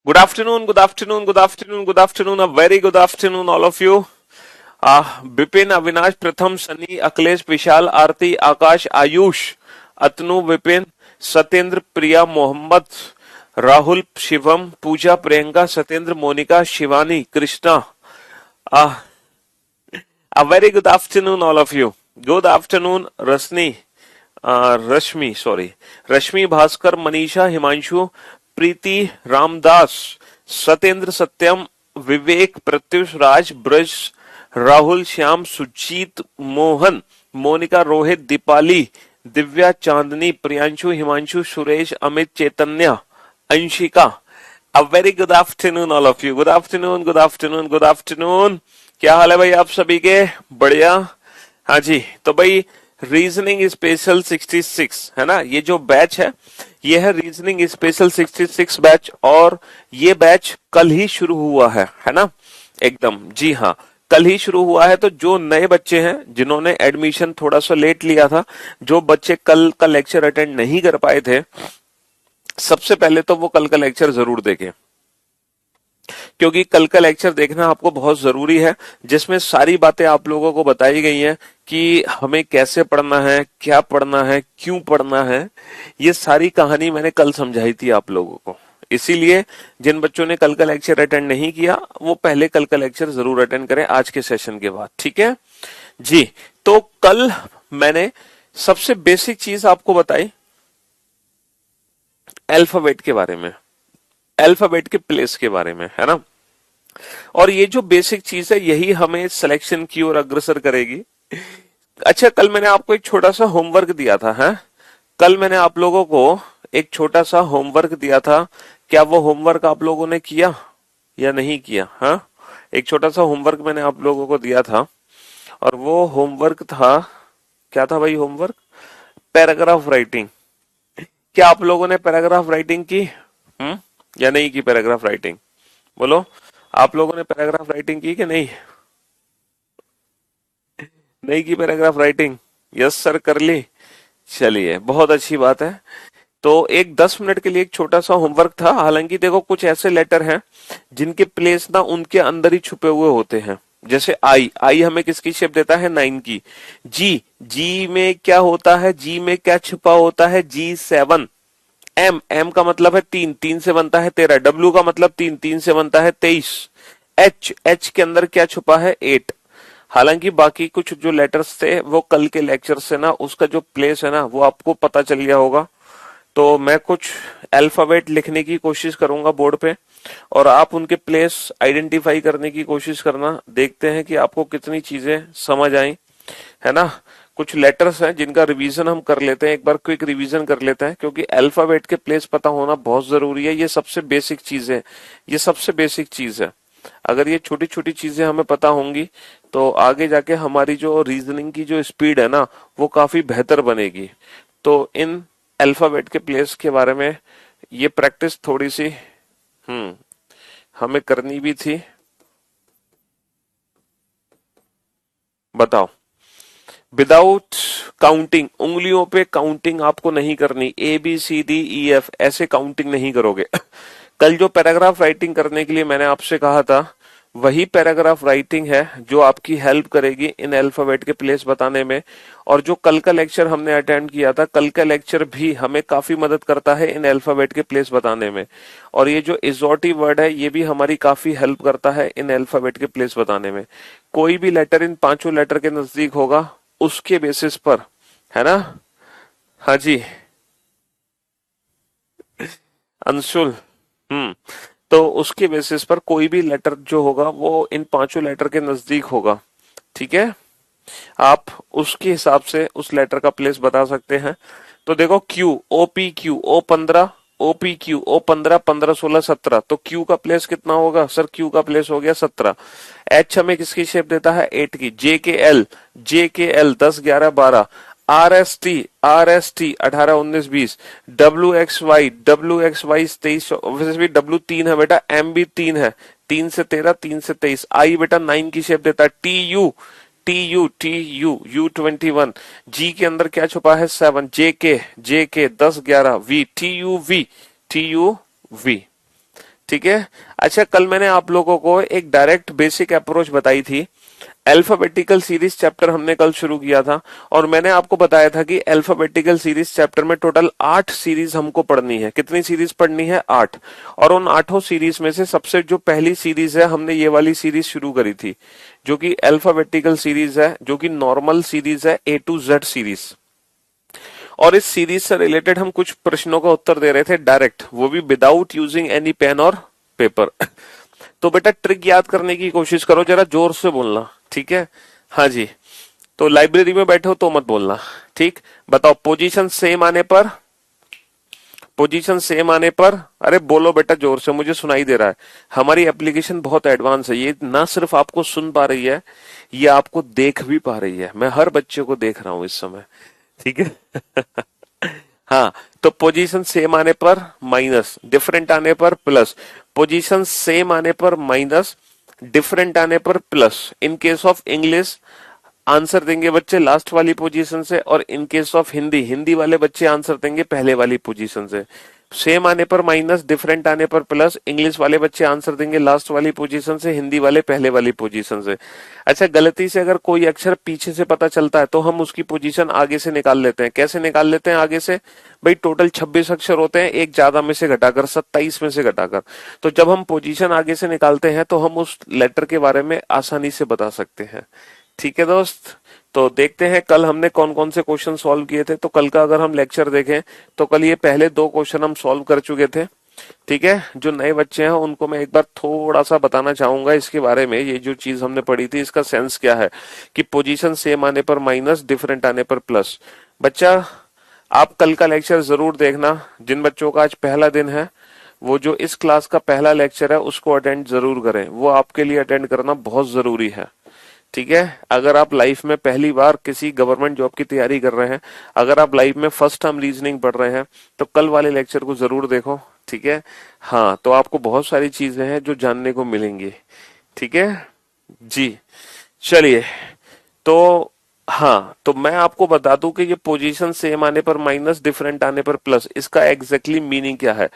Good afternoon, good afternoon, good afternoon, good afternoon, a very good afternoon, all of you. Bipin, Avinash, प्रथम, सनी, अखिलेश, विशाल, आरती, आकाश, आयुष, अतनु, विपिन, सत्येंद्र, प्रिया, मोहम्मद, राहुल, शिवम, पूजा, Priyanka, Satyendra, Monika, Shivani, Krishna. A very good afternoon, all of you. Good afternoon, Rashmi, Bhaskar, Manisha, Himanshu, Preeti, Ramdas, Satyendra, Satyam, Vivek, Pratyush, Raj, Braj, Rahul, Shyam, Sujit, Mohan, Monika, Rohit, Deepali, Divya, Chandni, Priyanshu, Himanshu, Suresh, Amit, Chaitanya, Anshika. A very good afternoon, all of you. Good afternoon, good afternoon, good afternoon. क्या हाल है भाई आप सभी के? बढ़िया. हाँ जी, तो भाई रीजनिंग स्पेशल 66 है ना, ये जो बैच है ये है रीजनिंग स्पेशल 66 बैच, और ये बैच कल ही शुरू हुआ है ना, एकदम जी हाँ, कल ही शुरू हुआ है. तो जो नए बच्चे हैं जिन्होंने एडमिशन थोड़ा सा लेट लिया था, जो बच्चे कल का लेक्चर अटेंड नहीं कर पाए थे, सबसे पहले तो वो कल का लेक्चर जरूर देखें, क्योंकि कल का लेक्चर देखना आपको बहुत जरूरी है, जिसमें सारी बातें आप लोगों को बताई गई हैं कि हमें कैसे पढ़ना है, क्या पढ़ना है, क्यों पढ़ना है. ये सारी कहानी मैंने कल समझाई थी आप लोगों को. इसीलिए जिन बच्चों ने कल का लेक्चर अटेंड नहीं किया वो पहले कल का लेक्चर जरूर अटेंड करें आज के सेशन के बाद. ठीक है जी. तो कल मैंने सबसे बेसिक चीज आपको बताई अल्फाबेट के बारे में, अल्फाबेट के प्लेस के बारे में, है ना. और ये जो बेसिक चीज है यही हमें सिलेक्शन की ओर अग्रसर करेगी. अच्छा, कल मैंने आपको एक छोटा सा होमवर्क दिया था, है. कल मैंने आप लोगों को एक छोटा सा होमवर्क दिया था. क्या वो होमवर्क आप लोगों ने किया या नहीं किया? हाँ, एक छोटा सा होमवर्क मैंने आप लोगों को दिया था, और वो होमवर्क था, क्या था भाई होमवर्क? Paragraph writing. क्या आप लोगों ने पैराग्राफ राइटिंग की? या नहीं की पैराग्राफ राइटिंग? बोलो, आप लोगों ने पैराग्राफ राइटिंग की कि नहीं? नहीं की पैराग्राफ राइटिंग? यस सर, कर ली. चलिए, बहुत अच्छी बात है. तो एक 10 मिनट के लिए एक छोटा सा होमवर्क था. हालांकि देखो, कुछ ऐसे लेटर हैं जिनके प्लेस ना उनके अंदर ही छुपे हुए होते हैं. जैसे आई, आई हमें किसकी शेप देता है? 9 की. जी, जी में क्या होता है? जी में क्या छुपा होता है? G7. एम, एम का मतलब है 3, 3 से बनता है 13. डब्ल्यू का मतलब 3, 3 से बनता है 23. एच, एच के अंदर क्या छुपा है? 8. हालांकि बाकी कुछ जो लेटर्स थे वो कल के लेक्चर से ना उसका जो प्लेस है ना वो आपको पता चल गया होगा. तो मैं कुछ अल्फाबेट लिखने की कोशिश करूंगा बोर्ड पे, और आप उनके प्लेस आइडेंटिफाई करने की कोशिश करना. देखते हैं कि आपको कितनी चीजें समझ आई, है ना. कुछ लेटर्स हैं जिनका रिवीजन हम कर लेते हैं, एक बार क्विक रिवीजन कर लेते हैं, क्योंकि अल्फाबेट के प्लेस पता होना बहुत जरूरी है. ये सबसे बेसिक चीज है, ये सबसे बेसिक चीज है. अगर ये छोटी छोटी चीजें हमें पता होंगी तो आगे जाके हमारी जो रीजनिंग की जो स्पीड है ना वो काफी बेहतर बनेगी. तो इन अल्फाबेट के प्लेस के बारे में ये प्रैक्टिस थोड़ी सी हमें करनी भी थी. बताओ, विदाउट काउंटिंग, उंगलियों पे काउंटिंग आपको नहीं करनी. ABCDEF ऐसे काउंटिंग नहीं करोगे. कल जो पैराग्राफ राइटिंग करने के लिए मैंने आपसे कहा था वही पैराग्राफ राइटिंग है जो आपकी हेल्प करेगी इन अल्फाबेट के प्लेस बताने में. और जो कल का लेक्चर हमने अटेंड किया था, कल का लेक्चर भी हमें काफी मदद करता है इन अल्फाबेट के प्लेस बताने में. और ये जो इजोटी वर्ड है ये भी हमारी काफी हेल्प करता है इन अल्फाबेट के प्लेस बताने में. कोई भी लेटर इन पांचों लेटर के नजदीक होगा उसके बेसिस पर, है ना. हाँ जी, अंशुल. हम्म तो उसके बेसिस पर कोई भी लेटर जो होगा वो इन पांचों लेटर के नजदीक होगा. ठीक है, आप उसके हिसाब से उस लेटर का प्लेस बता सकते हैं. तो देखो, Q, OPQ, O15, OPQ, O15, 15, 16, 17. तो क्यू का प्लेस कितना होगा सर? क्यू का प्लेस हो गया 17. एच हमें किसकी शेप देता है? 8 की. JKL 10, 11, 12. RST 18, 19, 20. WXY 23. वैसे भी W 3 है बेटा, M भी 3 है. 3 से 13, 3 से 23. आई बेटा 9 की शेप देता है. TU U21. जी के अंदर क्या छुपा है? 7. JK 10, 11. V TUV. ठीक है। अच्छा, कल मैंने आप लोगों को एक डायरेक्ट बेसिक अप्रोच बताई थी। अल्फाबेटिकल सीरीज चैप्टर हमने कल शुरू किया था और मैंने आपको बताया था कि अल्फाबेटिकल सीरीज चैप्टर में टोटल 8 सीरीज हमको पढ़नी है। कितनी सीरीज पढ़नी है? 8। और उन 8 सीरीज में से सबसे जो पहली सीरीज है, हमने ये वाली सीरीज शुरू करी थी जो कि अल्फाबेटिकल सीरीज है, जो कि नॉर्मल सीरीज है, A to Z सीरीज। और इस सीरीज से रिलेटेड हम कुछ प्रश्नों का उत्तर दे रहे थे डायरेक्ट, वो भी विदाउट यूजिंग एनी पेन और पेपर। तो बेटा ट्रिक याद करने की कोशिश करो, जरा जोर से बोलना, ठीक है? हाँ जी। तो लाइब्रेरी में बैठे हो तो मत बोलना, ठीक? बताओ, पोजीशन सेम आने पर, पोजीशन सेम आने पर, अरे बोलो बेटा जोर से, मुझे सुनाई दे रहा है। हमारी एप्लीकेशन बहुत एडवांस है, ये ना सिर्फ आपको सुन पा रही है, ये आपको देख भी पा रही है। मैं हर बच्चे को देख रहा हूं इस समय, ठीक है? हाँ, तो पोजीशन सेम आने पर माइनस, डिफरेंट आने पर प्लस, पोजीशन सेम आने पर माइनस, डिफरेंट आने पर plus. In case of English answer देंगे बच्चे लास्ट वाली पोजीशन से, और in case of Hindi, Hindi वाले बच्चे आंसर देंगे पहले वाली पोजीशन से। सेम आने पर माइनस, डिफरेंट आने पर प्लस, इंग्लिश वाले बच्चे आंसर देंगे लास्ट वाली पोजीशन से, हिंदी वाले पहले वाली पोजीशन से। अच्छा, गलती से अगर कोई अक्षर पीछे से पता चलता है तो हम उसकी पोजीशन आगे से निकाल लेते हैं। कैसे निकाल लेते हैं आगे से? भाई टोटल 26 अक्षर होते हैं, एक ज्यादा में से घटाकर, 27 में से घटाकर। तो जब हम पोजीशन आगे से निकालते हैं तो हम उस लेटर के बारे में आसानी से बता सकते हैं। ठीक है दोस्त, तो देखते हैं कल हमने कौन कौन से क्वेश्चन सॉल्व किए थे। तो कल का अगर हम लेक्चर देखें तो कल ये पहले 2 क्वेश्चन हम सॉल्व कर चुके थे। ठीक है, जो नए बच्चे हैं उनको मैं एक बार थोड़ा सा बताना चाहूंगा इसके बारे में। ये जो चीज हमने पढ़ी थी इसका सेंस क्या है कि पोजीशन सेम आने पर माइनस, डिफरेंट आने पर प्लस। बच्चा आप कल का लेक्चर जरूर देखना। जिन बच्चों का आज पहला दिन है वो जो इस क्लास का पहला लेक्चर है उसको अटेंड जरूर करें, वो आपके लिए अटेंड करना बहुत जरूरी है। ठीक है, अगर आप लाइफ में पहली बार किसी गवर्नमेंट जॉब की तैयारी कर रहे हैं, अगर आप लाइफ में फर्स्ट टाइम रीजनिंग पढ़ रहे हैं, तो कल वाले लेक्चर को जरूर देखो। ठीक है, हाँ, तो आपको बहुत सारी चीजें हैं जो जानने को मिलेंगी। ठीक है जी, चलिए। तो हाँ, तो मैं आपको बता दूं कि ये पोजीशन सेम आने पर माइनस, डिफरेंट आने पर प्लस, इसका एग्जैक्टली मीनिंग क्या है।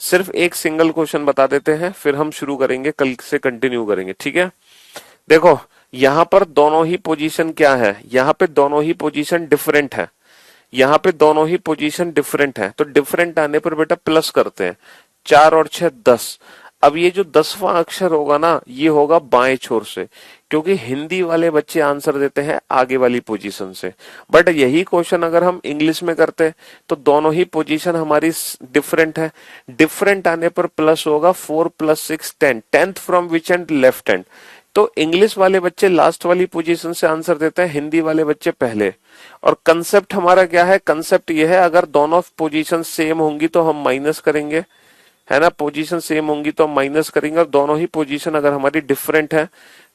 सिर्फ एक सिंगल क्वेश्चन बता देते हैं, फिर हम शुरू करेंगे, कल से कंटिन्यू करेंगे। ठीक है, देखो यहां पर दोनों ही पोजीशन क्या है, यहां पे दोनों ही पोजीशन डिफरेंट है, यहां पे दोनों ही पोजीशन डिफरेंट है। तो डिफरेंट आने पर बेटा प्लस करते हैं, 4 और 6 10। अब ये जो 10वां अक्षर होगा ना, ये होगा बाएं छोर से, क्योंकि हिंदी वाले बच्चे आंसर देते हैं आगे वाली पोजीशन से। बट यही क्वेश्चन अगर हम इंग्लिश में करते तो दोनों ही पोजीशन हमारी डिफरेंट है। डिफरेंट आने पर प्लस होगा, 4 + 6 10, 10th from which and, left hand. तो इंग्लिश वाले बच्चे लास्ट वाली पोजीशन से आंसर देते हैं, हिंदी वाले बच्चे पहले। और कंसेप्ट हमारा क्या है? कंसेप्ट ये है, अगर दोनों पोजीशन सेम होंगी तो हम माइनस करेंगे, है ना? पोजीशन सेम होंगी तो हम माइनस करेंगे, और दोनों ही पोजीशन अगर हमारी डिफरेंट है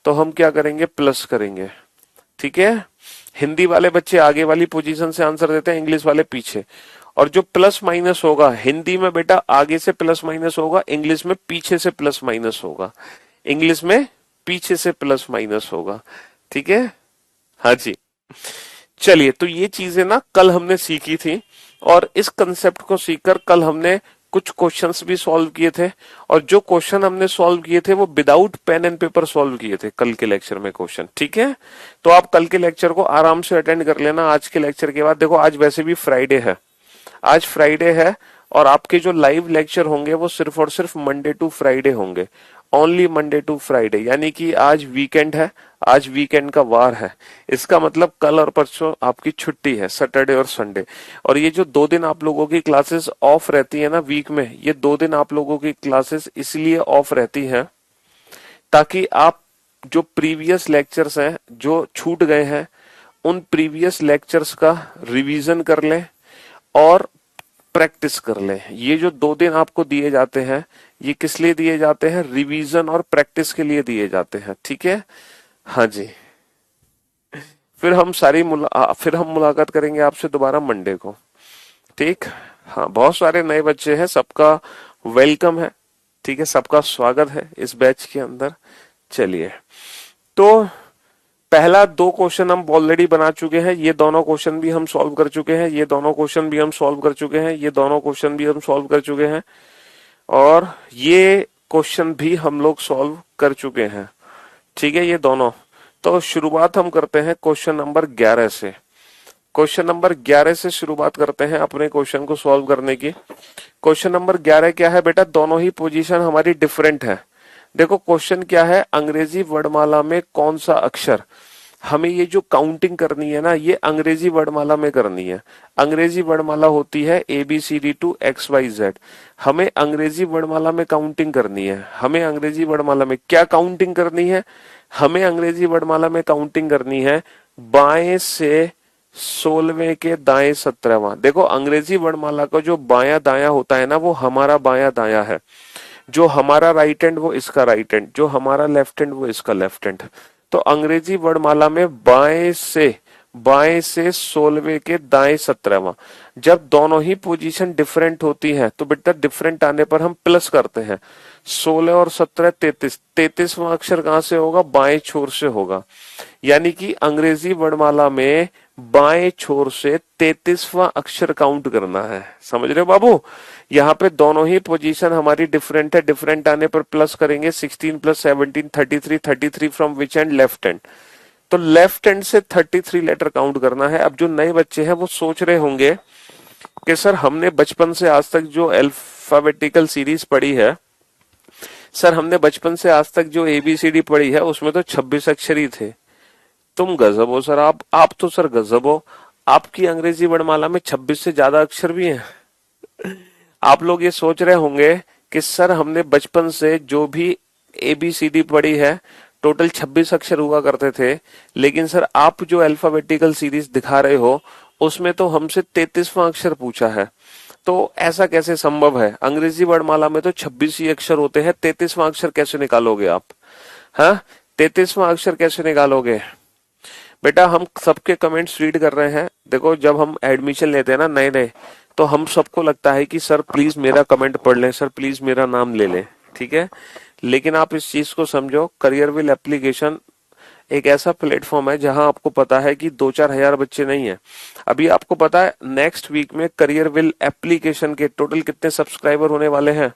तो हम क्या करेंगे? प्लस करेंगे। ठीक है, हिंदी वाले बच्चे आगे वाली पोजीशन से आंसर देते हैं, इंग्लिश वाले पीछे। और जो प्लस माइनस होगा, हिंदी में बेटा आगे से प्लस माइनस होगा, इंग्लिश में पीछे से प्लस माइनस होगा, इंग्लिश में पीछे से प्लस माइनस होगा। ठीक है, हाँ जी। चलिए, तो ये चीजें ना कल हमने सीखी थी, और इस कंसेप्ट को सीखकर कल हमने कुछ क्वेश्चंस भी सॉल्व किए थे। और जो क्वेश्चन हमने सॉल्व किए थे वो without pen and paper solve किए थे कल के लेक्चर में क्वेश्चन। ठीक है, तो आप कल के लेक्चर को आराम से अटेंड कर लेना आज के लेक्चर के बाद। देखो आज वैसे भी फ्राइडे है, आज फ्राइडे है, और आपके जो लाइव लेक्चर होंगे वो सिर्फ और सिर्फ मंडे टू फ्राइडे होंगे, ओनली मंडे टू फ्राइडे। यानी कि आज वीकेंड है, आज वीकेंड का वार है, इसका मतलब कल और परसों आपकी छुट्टी है, सैटरडे और संडे। और ये जो 2 दिन आप लोगों की क्लासेस ऑफ रहती है ना वीक में, ये 2 दिन आप लोगों की क्लासेस इसलिए ऑफ रहती है ताकि आप जो प्रीवियस लेक्चर्स हैं जो छूट गए हैं, उन प्रीवियस लेक्चर्स का रिवीजन कर लें और प्रैक्टिस कर लें। ये जो 2 दिन आपको दिए जाते हैं, ये किस लिए दिए जाते हैं? रिवीजन और प्रैक्टिस के लिए दिए जाते हैं। ठीक है, हाँ जी। फिर हम मुलाकात करेंगे आपसे दोबारा मंडे को। ठीक, हाँ, बहुत सारे नए बच्चे हैं, सबका वेलकम है। ठीक है, सबका स्वागत है इस बैच के अंदर। चलिए, तो पहला 2 क्वेश्चन हम ऑलरेडी बना चुके हैं, ये दोनों क्वेश्चन भी हम सॉल्व कर चुके हैं, ये दोनों क्वेश्चन भी हम सॉल्व कर चुके हैं, ये दोनों क्वेश्चन भी हम सॉल्व कर चुके हैं। और ये क्वेश्चन भी हम लोग सॉल्व कर चुके हैं। ठीक है, ये दोनों। तो शुरुआत हम करते हैं क्वेश्चन नंबर 11 से। क्वेश्चन नंबर 11 से शुरुआत करते हैं अपने क्वेश्चन को सॉल्व करने की। क्वेश्चन नंबर 11 क्या है बेटा? दोनों ही पोजीशन हमारी डिफरेंट है। देखो क्वेश्चन क्या है, अंग्रेजी वर्णमाला में कौन सा अक्षर, हमें ये जो काउंटिंग करनी है ना, ये अंग्रेजी वर्णमाला में करनी है। अंग्रेजी वर्णमाला होती है ABCD टू XYZ। हमें अंग्रेजी वर्णमाला में काउंटिंग करनी है। हमें अंग्रेजी वर्णमाला में क्या काउंटिंग करनी है? हमें अंग्रेजी वर्णमाला में काउंटिंग करनी है बाएं से 16वें के दाएं 17वां। देखो अंग्रेजी वर्णमाला का जो बायां दायां होता है ना, वो हमारा बायां दायां है। जो हमारा राइट हैंड वो इसका राइट हैंड, जो हमारा लेफ्ट हैंड वो इसका लेफ्ट हैंड। तो अंग्रेजी वर्णमाला में बाएं से 16वें के दाएं 17वां। जब दोनों ही पोजीशन डिफरेंट होती है तो बेटा डिफरेंट आने पर हम प्लस करते हैं। 16 और 17 33। 33वां अक्षर कहां से होगा? बाएं छोर से होगा। यानी कि अंग्रेजी वर्णमाला में बाएं छोर से 33वां अक्षर काउंट करना है। समझ रहे हो बाबू? यहाँ पे दोनों ही पोजीशन हमारी डिफरेंट है। डिफरेंट आने पर प्लस करेंगे। 16 plus 17 33। 33 from which and? Left hand. तो लेफ्ट हैंड से 33 लेटर काउंट करना है। अब जो नए बच्चे हैं वो सोच रहे होंगे कि सर हमने बचपन से आज तक जो अल्फाबेटिकल सीरीज पढ़ी है, सर हमने बचपन से आज तक जो ABCD पढ़ी है उसमें तो 26 अक्षर ही थे। तुम गजब हो सर, आप तो सर गजब हो। आपकी अंग्रेजी वर्णमाला में 26 से ज्यादा अक्षर भी हैं। आप लोग ये सोच रहे होंगे कि सर हमने बचपन से जो भी ABCD पढ़ी है टोटल 26 अक्षर हुआ करते थे, लेकिन सर आप जो अल्फाबेटिकल सीरीज दिखा रहे हो उसमें तो हमसे 33वां अक्षर पूछा है। तो ऐसा कैसे संभव है? अंग्रेजी वर्णमाला में तो 26 ही अक्षर होते हैं, 33वां अक्षर कैसे निकालोगे आप? हाँ, 33वां अक्षर कैसे निकालोगे? बेटा हम सबके कमेंट्स रीड कर रहे हैं। देखो जब हम एडमिशन लेते हैं ना नए नए, तो हम सबको लगता है कि सर प्लीज मेरा कमेंट पढ़ लें, सर प्लीज मेरा नाम ले लें। ठीक है, लेकिन आप इस चीज को समझो, करियरविल एप्लीकेशन एक ऐसा प्लेटफॉर्म है जहां आपको पता है कि 2-4 हजार बच्चे नहीं है। अभी आपको पता है नेक्स्ट वीक में करियरविल एप्लीकेशन के टोटल कितने सब्सक्राइबर होने वाले हैं?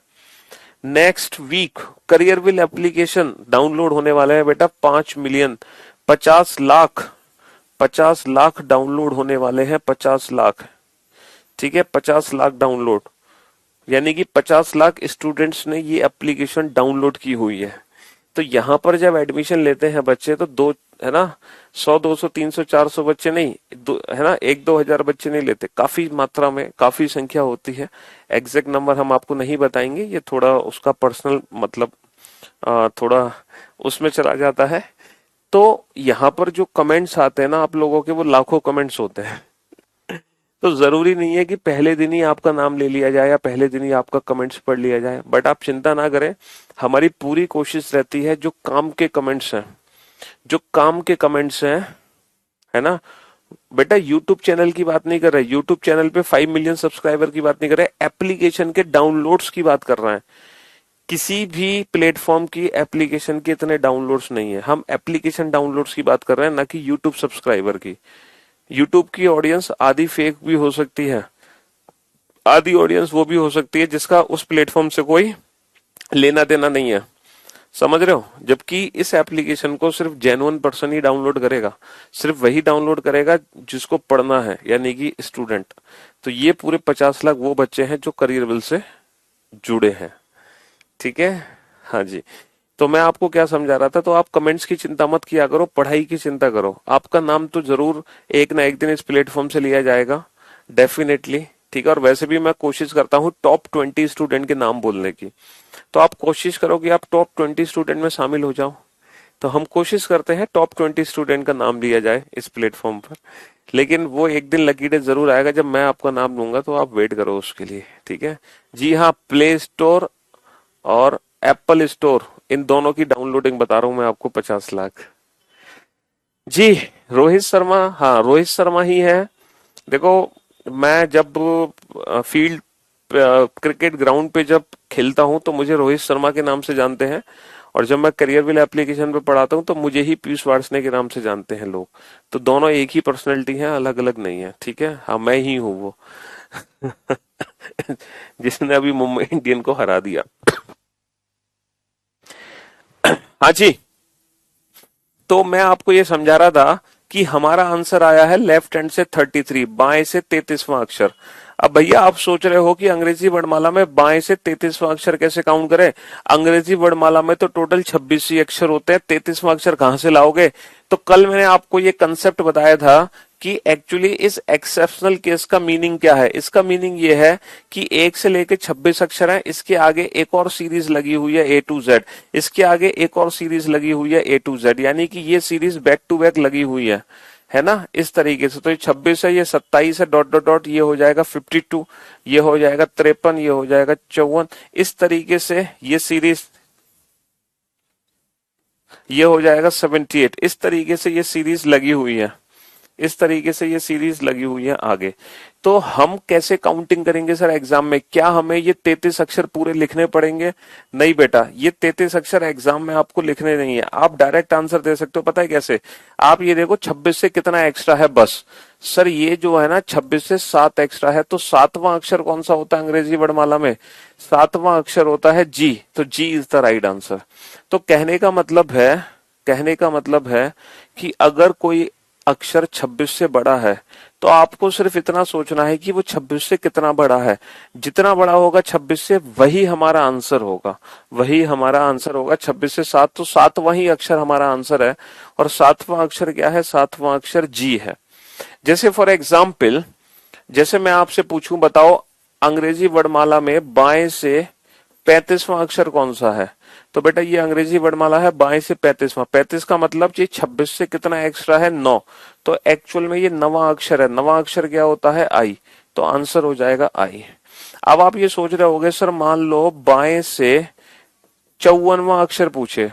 नेक्स्ट वीक करियरविल एप्लीकेशन डाउनलोड होने वाले हैं बेटा 5 मिलियन। 50 लाख डाउनलोड होने वाले हैं। 50 लाख। ठीक है, 50 लाख डाउनलोड, यानी कि 50 लाख स्टूडेंट्स ने ये एप्लीकेशन डाउनलोड की हुई है। तो यहाँ पर जब एडमिशन लेते हैं बच्चे तो दो है ना, 100 200 300 400 बच्चे नहीं, है ना, 1-2 हजार बच्चे नहीं लेते। काफी मात्रा में काफी संख्या होती है। एग्जैक्ट नंबर हम आपको नहीं बताएंगे, ये थोड़ा उसका पर्सनल मतलब थोड़ा उसमें चला जाता है। तो यहाँ पर जो कमेंट्स आते हैं ना आप लोगों के, वो लाखों कमेंट्स होते हैं। तो जरूरी नहीं है कि पहले दिन ही आपका नाम ले लिया जाए या पहले दिन ही आपका कमेंट्स पढ़ लिया जाए। बट आप चिंता ना करें, हमारी पूरी कोशिश रहती है जो काम के कमेंट्स हैं, जो काम के कमेंट्स हैं, है ना बेटा। यूट्यूब चैनल की बात नहीं कर रहे, यूट्यूब चैनल पे 5 मिलियन सब्सक्राइबर की बात नहीं कर रहे, एप्लीकेशन के डाउनलोड्स की बात कर रहे हैं। किसी भी प्लेटफॉर्म की एप्लीकेशन के इतने डाउनलोड्स नहीं है। हम एप्लीकेशन डाउनलोड्स की बात कर रहे हैं, ना कि यूट्यूब सब्सक्राइबर की। यूट्यूब की ऑडियंस आधी फेक भी हो सकती है, आधी ऑडियंस वो भी हो सकती है जिसका उस प्लेटफॉर्म से कोई लेना देना नहीं है। समझ रहे हो? जबकि इस एप्लीकेशन को सिर्फ जेन्युइन पर्सन ही डाउनलोड करेगा, सिर्फ वही डाउनलोड करेगा जिसको पढ़ना है, यानी कि स्टूडेंट। तो ये पूरे 50 लाख वो बच्चे हैं जो करियरविल से जुड़े हैं। ठीक है, हाँ जी। तो मैं आपको क्या समझा रहा था, तो आप कमेंट्स की चिंता मत किया करो, पढ़ाई की चिंता करो। आपका नाम तो जरूर एक ना एक दिन इस प्लेटफॉर्म से लिया जाएगा, डेफिनेटली। ठीक है, और वैसे भी मैं कोशिश करता हूँ टॉप 20 स्टूडेंट के नाम बोलने की। तो आप कोशिश करो कि आप टॉप 20 स्टूडेंट में शामिल हो जाओ। तो हम कोशिश करते हैं टॉप 20 स्टूडेंट का नाम लिया जाए इस प्लेटफॉर्म पर। लेकिन वो एक दिन लकी डे जरूर आएगा जब मैं आपका नाम लूंगा, तो आप वेट करो उसके लिए। ठीक है जी हाँ, प्ले स्टोर और एप्पल स्टोर इन दोनों की डाउनलोडिंग बता रहा हूं मैं आपको 50 लाख। जी, रोहित शर्मा, हाँ रोहित शर्मा ही है। देखो मैं जब फील्ड क्रिकेट ग्राउंड पे जब खेलता हूं तो मुझे रोहित शर्मा के नाम से जानते हैं, और जब मैं करियरविल एप्लीकेशन पे पढ़ाता हूं तो मुझे ही पीयूष वार्ष्णेय के नाम से जानते हैं लोग। तो दोनों एक ही पर्सनैलिटी है, अलग अलग नहीं है। ठीक है, हाँ मैं ही हूं वो जिसने अभी मुंबई इंडियन को हरा दिया। हाँ जी, तो मैं आपको ये समझा रहा था कि हमारा आंसर आया है लेफ्ट हैंड से 33, बाएं से 33वां अक्षर। अब भैया आप सोच रहे हो कि अंग्रेजी वर्णमाला में बाएं से 33वां अक्षर कैसे काउंट करें। अंग्रेजी वर्णमाला में तो टोटल 26 ही अक्षर होते हैं, 33वां अक्षर कहां से लाओगे। तो कल मैंने आपको ये कंसेप्ट बताया था कि एक्चुअली इस एक्सेप्शनल केस का मीनिंग क्या है। इसका मीनिंग ये है कि 1 से लेके 26 अक्षर हैं, इसके आगे एक और सीरीज लगी हुई है A to Z, इसके आगे एक और सीरीज लगी हुई है A to Z, यानी कि ये सीरीज बैक टू बैक लगी हुई है ना, इस तरीके से। तो ये 26 है, ये 27 है, डॉट डॉट डॉट, ये हो जाएगा 52, ये हो जाएगा 53, ये हो जाएगा 54, इस तरीके से ये सीरीज, ये हो जाएगा 78, इस तरीके से ये सीरीज लगी हुई है, इस तरीके से ये सीरीज लगी हुई है आगे। तो हम कैसे काउंटिंग करेंगे सर एग्जाम में, क्या हमें ये 33 अक्षर पूरे लिखने पड़ेंगे। नहीं बेटा, ये 33 अक्षर एग्जाम में आपको लिखने नहीं है, आप डायरेक्ट आंसर दे सकते हो। पता है कैसे, आप ये देखो 26 से कितना एक्स्ट्रा है, बस सर ये जो है ना 26 से 7 एक्स्ट्रा है, तो 7वां अक्षर कौन सा होता है अंग्रेजी वर्णमाला में, 7वां अक्षर होता है जी, तो जी इज द राइट आंसर। तो कहने का मतलब है कि अगर कोई अक्षर 26 से बड़ा है तो आपको सिर्फ इतना सोचना है कि वो 26 से कितना बड़ा है, जितना बड़ा होगा 26 से वही हमारा आंसर होगा, वही हमारा आंसर होगा। 26 से 7, तो 7वां ही अक्षर हमारा आंसर है, और 7वां अक्षर क्या है, 7वां अक्षर जी है। जैसे फॉर एग्जाम्पल, जैसे मैं आपसे पूछूं बताओ अंग्रेजी वर्णमाला में बाएं से 35वां अक्षर कौन सा है, तो बेटा ये अंग्रेजी वर्णमाला है बाएं से 35वां, 35 का मतलब ये 26 से कितना एक्स्ट्रा है, 9, तो एक्चुअल में ये 9वां अक्षर है। 9वां अक्षर क्या होता है, आई, तो आंसर हो जाएगा आई। अब आप ये सोच रहे होगे सर मान लो बाएं से 54वां अक्षर पूछे,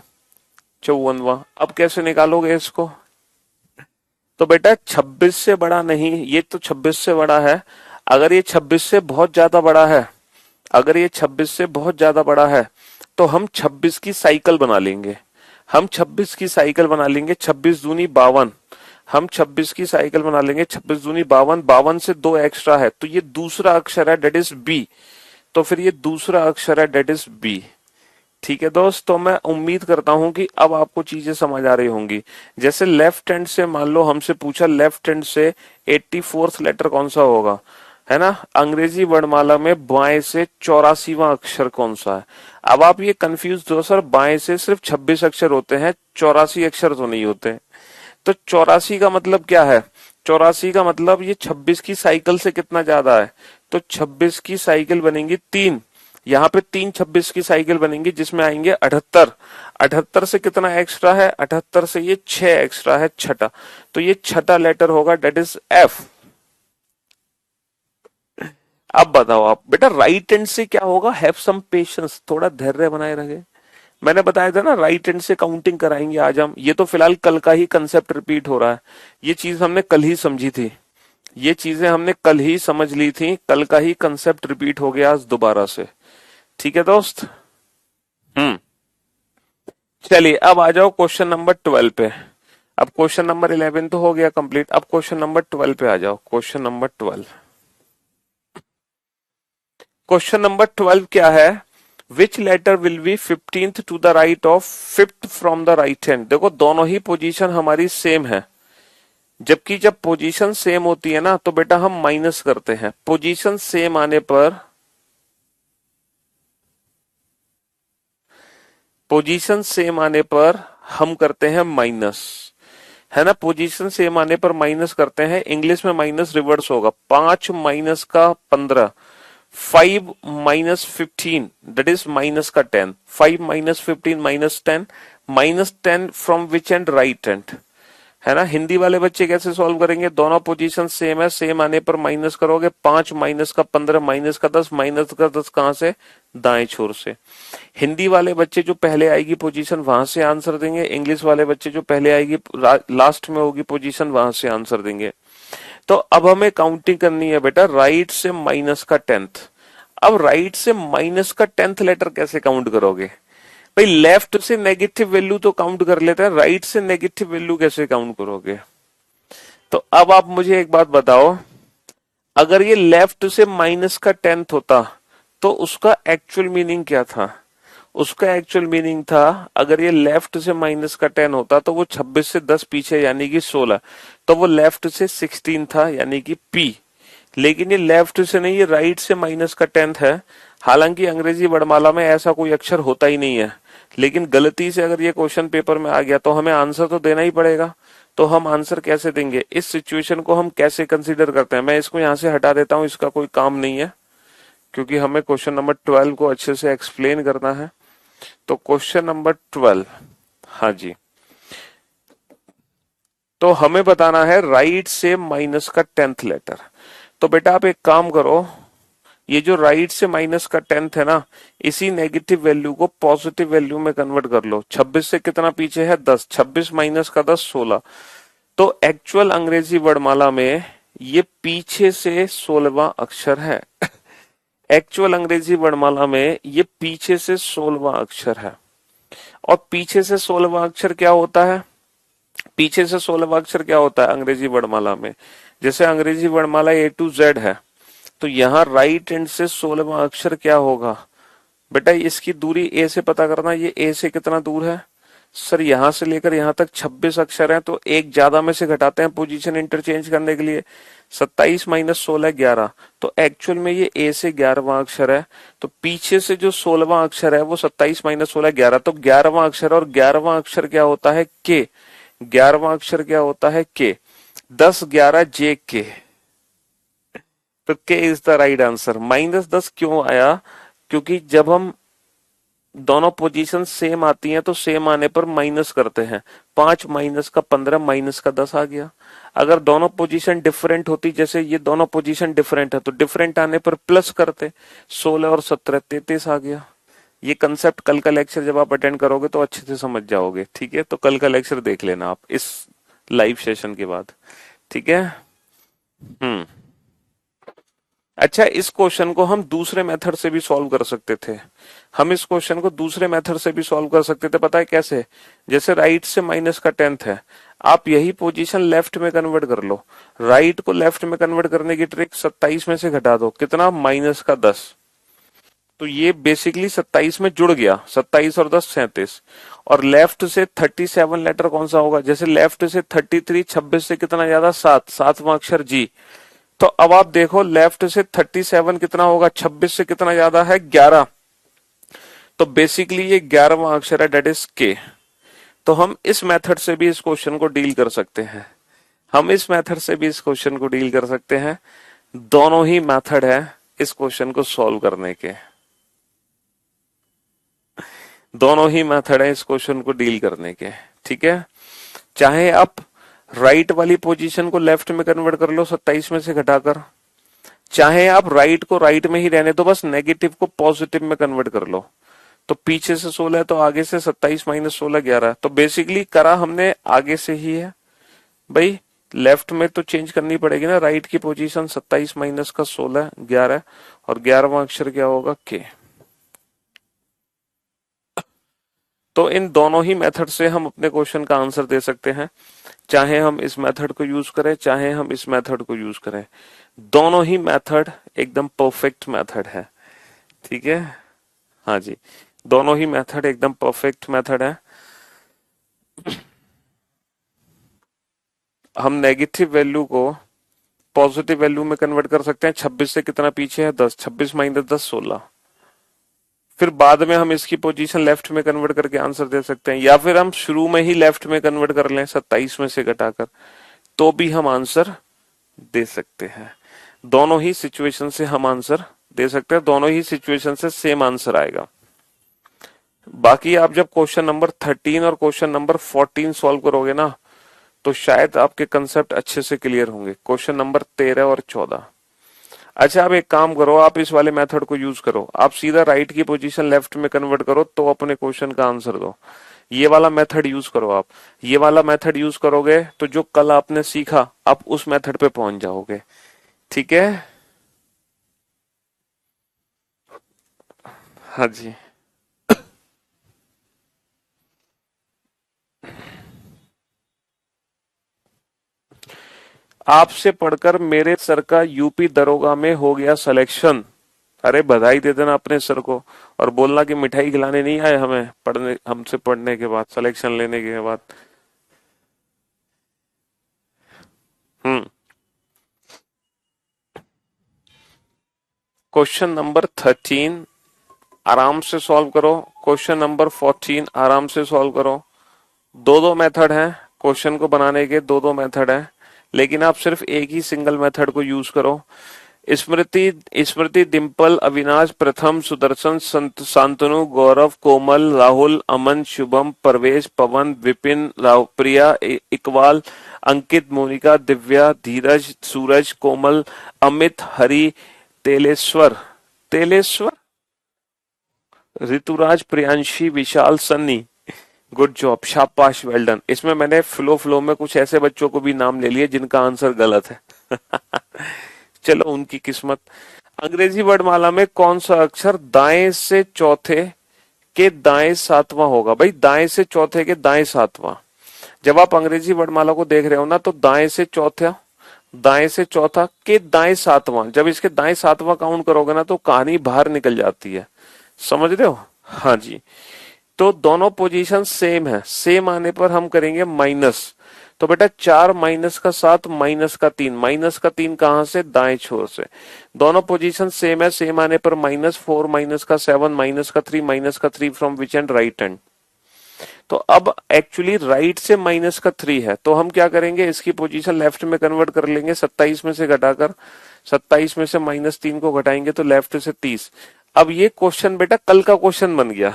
54वां, अब कैसे निकालोगे इसको। तो बेटा 26 से बड़ा नहीं, ये तो 26 से बड़ा है, अगर ये 26 से बहुत ज्यादा बड़ा है, अगर ये 26 से बहुत ज्यादा बड़ा है तो हम 26 की साइकिल बना लेंगे, हम 26 की साइकिल बना लेंगे, 26 दूनी 52, हम 26 की साइकिल बना लेंगे, 26 दूनी 52, 52 से 2 एक्स्ट्रा है, तो ये दूसरा अक्षर है डेट इज बी, तो फिर ये दूसरा अक्षर है डेट इज बी। ठीक है दोस्त, तो मैं उम्मीद करता हूं कि अब आपको चीजें समझ आ रही होंगी। जैसे लेफ्ट हैंड से मान लो हमसे पूछा लेफ्ट हैंड से 84th लेटर कौन सा होगा, है ना, अंग्रेजी वर्णमाला में बाएं से 84वां अक्षर कौन सा है। अब आप ये कंफ्यूज हो सर बाएं से सिर्फ 26 अक्षर होते हैं, 84 अक्षर तो नहीं होते, तो 84 का मतलब क्या है, 84 का मतलब ये 26 की साइकिल से कितना ज्यादा है, तो 26 की साइकिल बनेंगी 3, यहाँ पे 3 26 की साइकिल बनेंगी जिसमें आएंगे 78, 78 से कितना एक्स्ट्रा है, 78 से ये 6 एक्स्ट्रा है, छठा, तो ये छठा लेटर होगा डेट इज एफ। अब बताओ आप बेटा राइट हैंड से क्या होगा, हैव सम पेशेंस, थोड़ा धैर्य बनाए रखे। मैंने बताया था ना राइट हैंड से काउंटिंग कराएंगे आज हम, ये तो फिलहाल कल का ही कंसेप्ट रिपीट हो रहा है, ये चीज हमने कल ही समझी थी, ये चीजें हमने कल ही समझ ली थी, कल का ही कंसेप्ट रिपीट हो गया आज दोबारा से। ठीक है दोस्त, हम्म, चलिए अब आ जाओ क्वेश्चन नंबर 12 पे। अब क्वेश्चन नंबर 11 तो हो गया कंप्लीट, अब क्वेश्चन नंबर 12 पे आ जाओ। क्वेश्चन नंबर 12, क्वेश्चन नंबर 12 क्या है, which letter will be 15th to the right of 5th from the right hand. देखो दोनों ही पोजीशन हमारी सेम है, जबकि जब पोजीशन सेम होती है ना तो बेटा हम माइनस करते हैं, पोजीशन सेम आने पर, पोजीशन सेम आने पर हम करते हैं माइनस, है ना, पोजीशन सेम आने पर माइनस करते हैं। इंग्लिश में माइनस रिवर्स होगा, 5 माइनस का 15, 5 माइनस 15 दैट इज माइनस का 10, 5 minus 15 minus 10, minus 10 from which and, right and, है ना। हिंदी वाले बच्चे कैसे सॉल्व करेंगे, दोनों पोजीशन सेम है, सेम आने पर माइनस करोगे, 5 माइनस का 15 माइनस का 10, माइनस का 10 कहां से, दाएं छोर से। हिंदी वाले बच्चे जो पहले आएगी पोजीशन वहां से आंसर देंगे, इंग्लिश वाले बच्चे जो पहले आएगी लास्ट में होगी पोजीशन वहां से आंसर देंगे। तो अब हमें काउंटिंग करनी है बेटा राइट से माइनस का 10th। अब राइट से माइनस का 10th लेटर कैसे काउंट करोगे भाई, लेफ्ट से नेगेटिव वैल्यू तो काउंट कर लेते हैं, राइट से नेगेटिव वैल्यू कैसे काउंट करोगे। तो अब आप मुझे एक बात बताओ, अगर ये लेफ्ट से माइनस का 10th होता तो उसका एक्चुअल मीनिंग क्या था, उसका एक्चुअल मीनिंग था, अगर ये लेफ्ट से माइनस का 10 होता तो वो 26 से 10 पीछे यानी कि 16, तो वो लेफ्ट से 16 था यानी कि पी। लेकिन ये लेफ्ट से नहीं, ये राइट से माइनस का 10th है। हालांकि अंग्रेजी वर्णमाला में ऐसा कोई अक्षर होता ही नहीं है, लेकिन गलती से अगर ये क्वेश्चन पेपर में आ गया तो हमें आंसर तो देना ही पड़ेगा। तो हम आंसर कैसे देंगे, इस सिचुएशन को हम कैसे कंसीडर करते हैं, मैं इसको यहां से हटा देता हूं, इसका कोई काम नहीं है, क्योंकि हमें क्वेश्चन नंबर 12 को अच्छे से एक्सप्लेन करना है। तो क्वेश्चन नंबर 12, हाँ जी, तो हमें बताना है राइट से माइनस का 10th लेटर। तो बेटा आप एक काम करो, ये जो राइट से माइनस का 10th है ना, इसी नेगेटिव वैल्यू को पॉजिटिव वैल्यू में कन्वर्ट कर लो। 26 से कितना पीछे है, 10, 26 माइनस का 10, 16। तो एक्चुअल अंग्रेजी वर्णमाला में ये पीछे से 16वां अक्षर है। एक्चुअल अंग्रेजी वर्णमाला में ये पीछे से 16वां अक्षर है। और पीछे से 16वां अक्षर क्या होता है, पीछे से 16वां अक्षर क्या होता है अंग्रेजी वर्णमाला में, जैसे अंग्रेजी वर्णमाला A to Z है, तो यहाँ राइट एंड से 16वां अक्षर क्या होगा बेटा, इसकी दूरी A से पता करना, ये A से कितना दूर है सर, यहां से लेकर यहां तक 26 अक्षर हैं, तो एक ज्यादा में से घटाते हैं पोजीशन इंटरचेंज करने के लिए। 27 माइनस 16, 11। तो एक्चुअल में ये A से 11वां अक्षर है, तो पीछे से जो 16वां अक्षर है वो 27 माइनस 16, 11, तो 11वां अक्षर, और 11वां अक्षर क्या होता है के, 11वां अक्षर क्या होता है के, 10 11 जे के, तो के इज द राइट आंसर। -10 क्यों आया, क्योंकि जब हम दोनों पोजीशन सेम आती हैं तो सेम आने पर माइनस करते हैं। 5 माइनस का 15 माइनस का 10 आ गया। अगर दोनों पोजीशन डिफरेंट होती, जैसे ये दोनों पोजीशन डिफरेंट है, तो डिफरेंट आने पर प्लस करते, 16 और 17 33 आ गया। ये कंसेप्ट कल का लेक्चर जब आप अटेंड करोगे तो अच्छे से समझ जाओगे, ठीक है। तो कल का लेक्चर देख लेना आप इस लाइव सेशन के बाद, ठीक है। हम्म, अच्छा, इस क्वेश्चन को हम दूसरे मेथड से भी सॉल्व कर सकते थे। हम इस क्वेश्चन को दूसरे मेथड से भी सॉल्व कर सकते थे, पता है कैसे, जैसे राइट से माइनस का 10th है, आप यही पोजीशन लेफ्ट में कन्वर्ट कर लो। राइट को लेफ्ट में कन्वर्ट करने की ट्रिक, 27 में से घटा दो, कितना, माइनस का 10। तो ये बेसिकली 27 में जुड़ गया, 27 और 10 37। और लेफ्ट से 37 लेटर कौन सा होगा, जैसे लेफ्ट से 33, 26 से कितना ज्यादा, 7, 7वां अक्षर जी। तो अब आप देखो लेफ्ट से 37 कितना होगा, 26 से कितना ज्यादा है, 11। तो बेसिकली ये 11वां अक्षर है, डेट इज के। तो हम इस मेथड से भी इस क्वेश्चन को डील कर सकते हैं, हम इस मेथड से भी इस क्वेश्चन को डील कर सकते हैं। दोनों ही मेथड है इस क्वेश्चन को सॉल्व करने के, दोनों ही मेथड है इस क्वेश्चन को डील करने के, ठीक है। चाहे आप राइट वाली पोजीशन को लेफ्ट में कन्वर्ट कर लो 27 में से घटाकर, चाहे आप राइट को राइट में ही रहने दो, बस नेगेटिव को पॉजिटिव में कन्वर्ट कर लो। तो पीछे से 16 है तो आगे से 27 माइनस 16, 11। तो बेसिकली करा हमने आगे से ही है भाई, लेफ्ट में तो चेंज करनी पड़ेगी ना, राइट की पोजीशन 27 माइनस का 16, 11, और 11वां अक्षर क्या होगा, के। तो इन दोनों ही मेथड से हम अपने क्वेश्चन का आंसर दे सकते हैं, चाहे हम इस मेथड को यूज करें चाहे हम इस मेथड को यूज करें, दोनों ही मेथड एकदम परफेक्ट मेथड है, ठीक है। हाँ जी, दोनों ही मेथड एकदम परफेक्ट मेथड है। हम नेगेटिव वैल्यू को पॉजिटिव वैल्यू में कन्वर्ट कर सकते हैं। 26 से कितना पीछे है, 10, 26 माइनस 10, 16। फिर बाद में हम इसकी पोजीशन लेफ्ट में कन्वर्ट करके आंसर दे सकते हैं, या फिर हम शुरू में ही लेफ्ट में कन्वर्ट कर लें 27 में से घटाकर, तो भी हम आंसर दे सकते हैं। दोनों ही सिचुएशन से हम आंसर दे सकते हैं, दोनों ही सिचुएशन से सेम आंसर आएगा। बाकी आप जब क्वेश्चन नंबर 13 और क्वेश्चन नंबर 14 सॉल्व करोगे ना, तो शायद आपके कंसेप्ट अच्छे से क्लियर होंगे, क्वेश्चन नंबर 13 और 14। अच्छा, आप एक काम करो, आप इस वाले मेथड को यूज करो, आप सीधा राइट की पोजीशन लेफ्ट में कन्वर्ट करो तो अपने क्वेश्चन का आंसर दो। ये वाला मेथड यूज करो, आप ये वाला मेथड यूज करोगे तो जो कल आपने सीखा आप उस मेथड पे पहुंच जाओगे, ठीक है। हाँ जी, आपसे पढ़कर मेरे सर का यूपी दरोगा में हो गया सिलेक्शन। अरे बधाई दे देना अपने सर को और बोलना कि मिठाई खिलाने नहीं आए हमें पढ़ने, हमसे पढ़ने के बाद, सिलेक्शन लेने के बाद। हम्म। क्वेश्चन नंबर 13 आराम से सॉल्व करो। क्वेश्चन नंबर 14 आराम से सॉल्व करो। दो दो मेथड हैं क्वेश्चन को बनाने के, दो दो मेथड हैं, लेकिन आप सिर्फ एक ही सिंगल मेथड को यूज करो। स्मृति स्मृति डिम्पल अविनाश प्रथम सुदर्शन शांतनु गौरव कोमल राहुल अमन शुभम परवेश पवन विपिन राव प्रिया इकबाल अंकित मोनिका दिव्या धीरज सूरज कोमल अमित हरि तेलेश्वर तेलेश्वर ऋतुराज प्रियांशी विशाल सन्नी। गुड जॉब, शाबाश, वेल डन। इसमें मैंने फ्लो फ्लो में कुछ ऐसे बच्चों को भी नाम ले लिए जिनका आंसर गलत है। चलो उनकी किस्मत। अंग्रेजी वर्णमाला में कौन सा अक्षर दाएं से चौथे के दाएं सातवां होगा? भाई दाएं से चौथे के दाएं सातवां। जब आप अंग्रेजी वर्णमाला को देख रहे हो ना, तो दाएं से चौथा, दाएं से चौथा के दाएं सातवां, जब इसके दाएं सातवां काउंट करोगे ना तो कहानी बाहर निकल जाती है। समझ रहे हो? हाँ जी। तो दोनों पोजीशन सेम है, सेम आने पर हम करेंगे माइनस। तो बेटा 4 माइनस का 7 माइनस का 3, माइनस का 3 कहां से? दाएं छोर से। दोनों पोजीशन सेम है, सेम आने पर माइनस 4 माइनस का 7 माइनस का 3 माइनस का 3 from which and? Right and. तो अब एक्चुअली राइट से माइनस का 3 है, तो हम क्या करेंगे, इसकी पोजीशन लेफ्ट में कन्वर्ट कर लेंगे। 27 में से घटाकर, 27 में से -3 को घटाएंगे तो लेफ्ट से 30। अब ये क्वेश्चन बेटा कल का क्वेश्चन बन गया।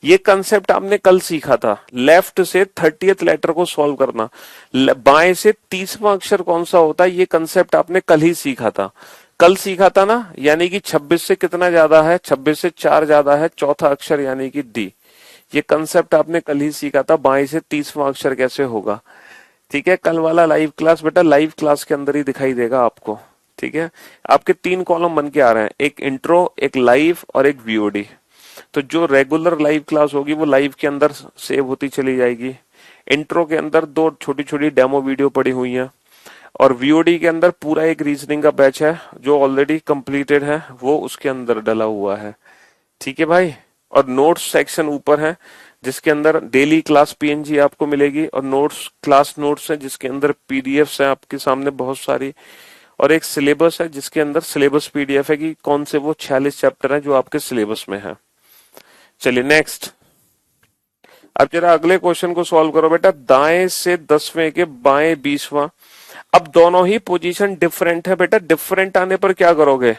ये कंसेप्ट आपने कल सीखा था, लेफ्ट से 30th लेटर को सॉल्व करना, बाएं से 30वां अक्षर कौन सा होता है, ये कंसेप्ट आपने कल ही सीखा था। कल सीखा था ना, यानी कि 26 से कितना ज्यादा है? 26 से 4 ज्यादा है, चौथा अक्षर यानी कि डी। ये कंसेप्ट आपने कल ही सीखा था, बाएं से 30वां अक्षर कैसे होगा। ठीक है, कल वाला लाइव क्लास बेटा लाइव क्लास के अंदर ही दिखाई देगा आपको। ठीक है, आपके 3 कॉलम बन के आ रहे हैं, एक इंट्रो, एक लाइव और एक वीओडी। तो जो रेगुलर लाइव क्लास होगी वो लाइव के अंदर सेव होती चली जाएगी। इंट्रो के अंदर 2 छोटी छोटी डेमो वीडियो पड़ी हुई हैं, और वीओडी के अंदर पूरा एक रीजनिंग का बैच है जो ऑलरेडी कंप्लीटेड है, वो उसके अंदर डला हुआ है। ठीक है भाई, और नोट्स सेक्शन ऊपर है जिसके अंदर डेली क्लास पीएनजी आपको मिलेगी, और नोट्स क्लास नोट्स है जिसके अंदर पीडीएफ्स है आपके सामने बहुत सारी, और एक सिलेबस है जिसके अंदर सिलेबस पीडीएफ है कि कौन से वो 46 चैप्टर है जो आपके सिलेबस में है। चलिए नेक्स्ट। अब जरा अगले क्वेश्चन को सॉल्व करो बेटा। दाएं से 10वें के बाएं 20वां। अब दोनों ही पोजीशन डिफरेंट है बेटा, डिफरेंट आने पर क्या करोगे?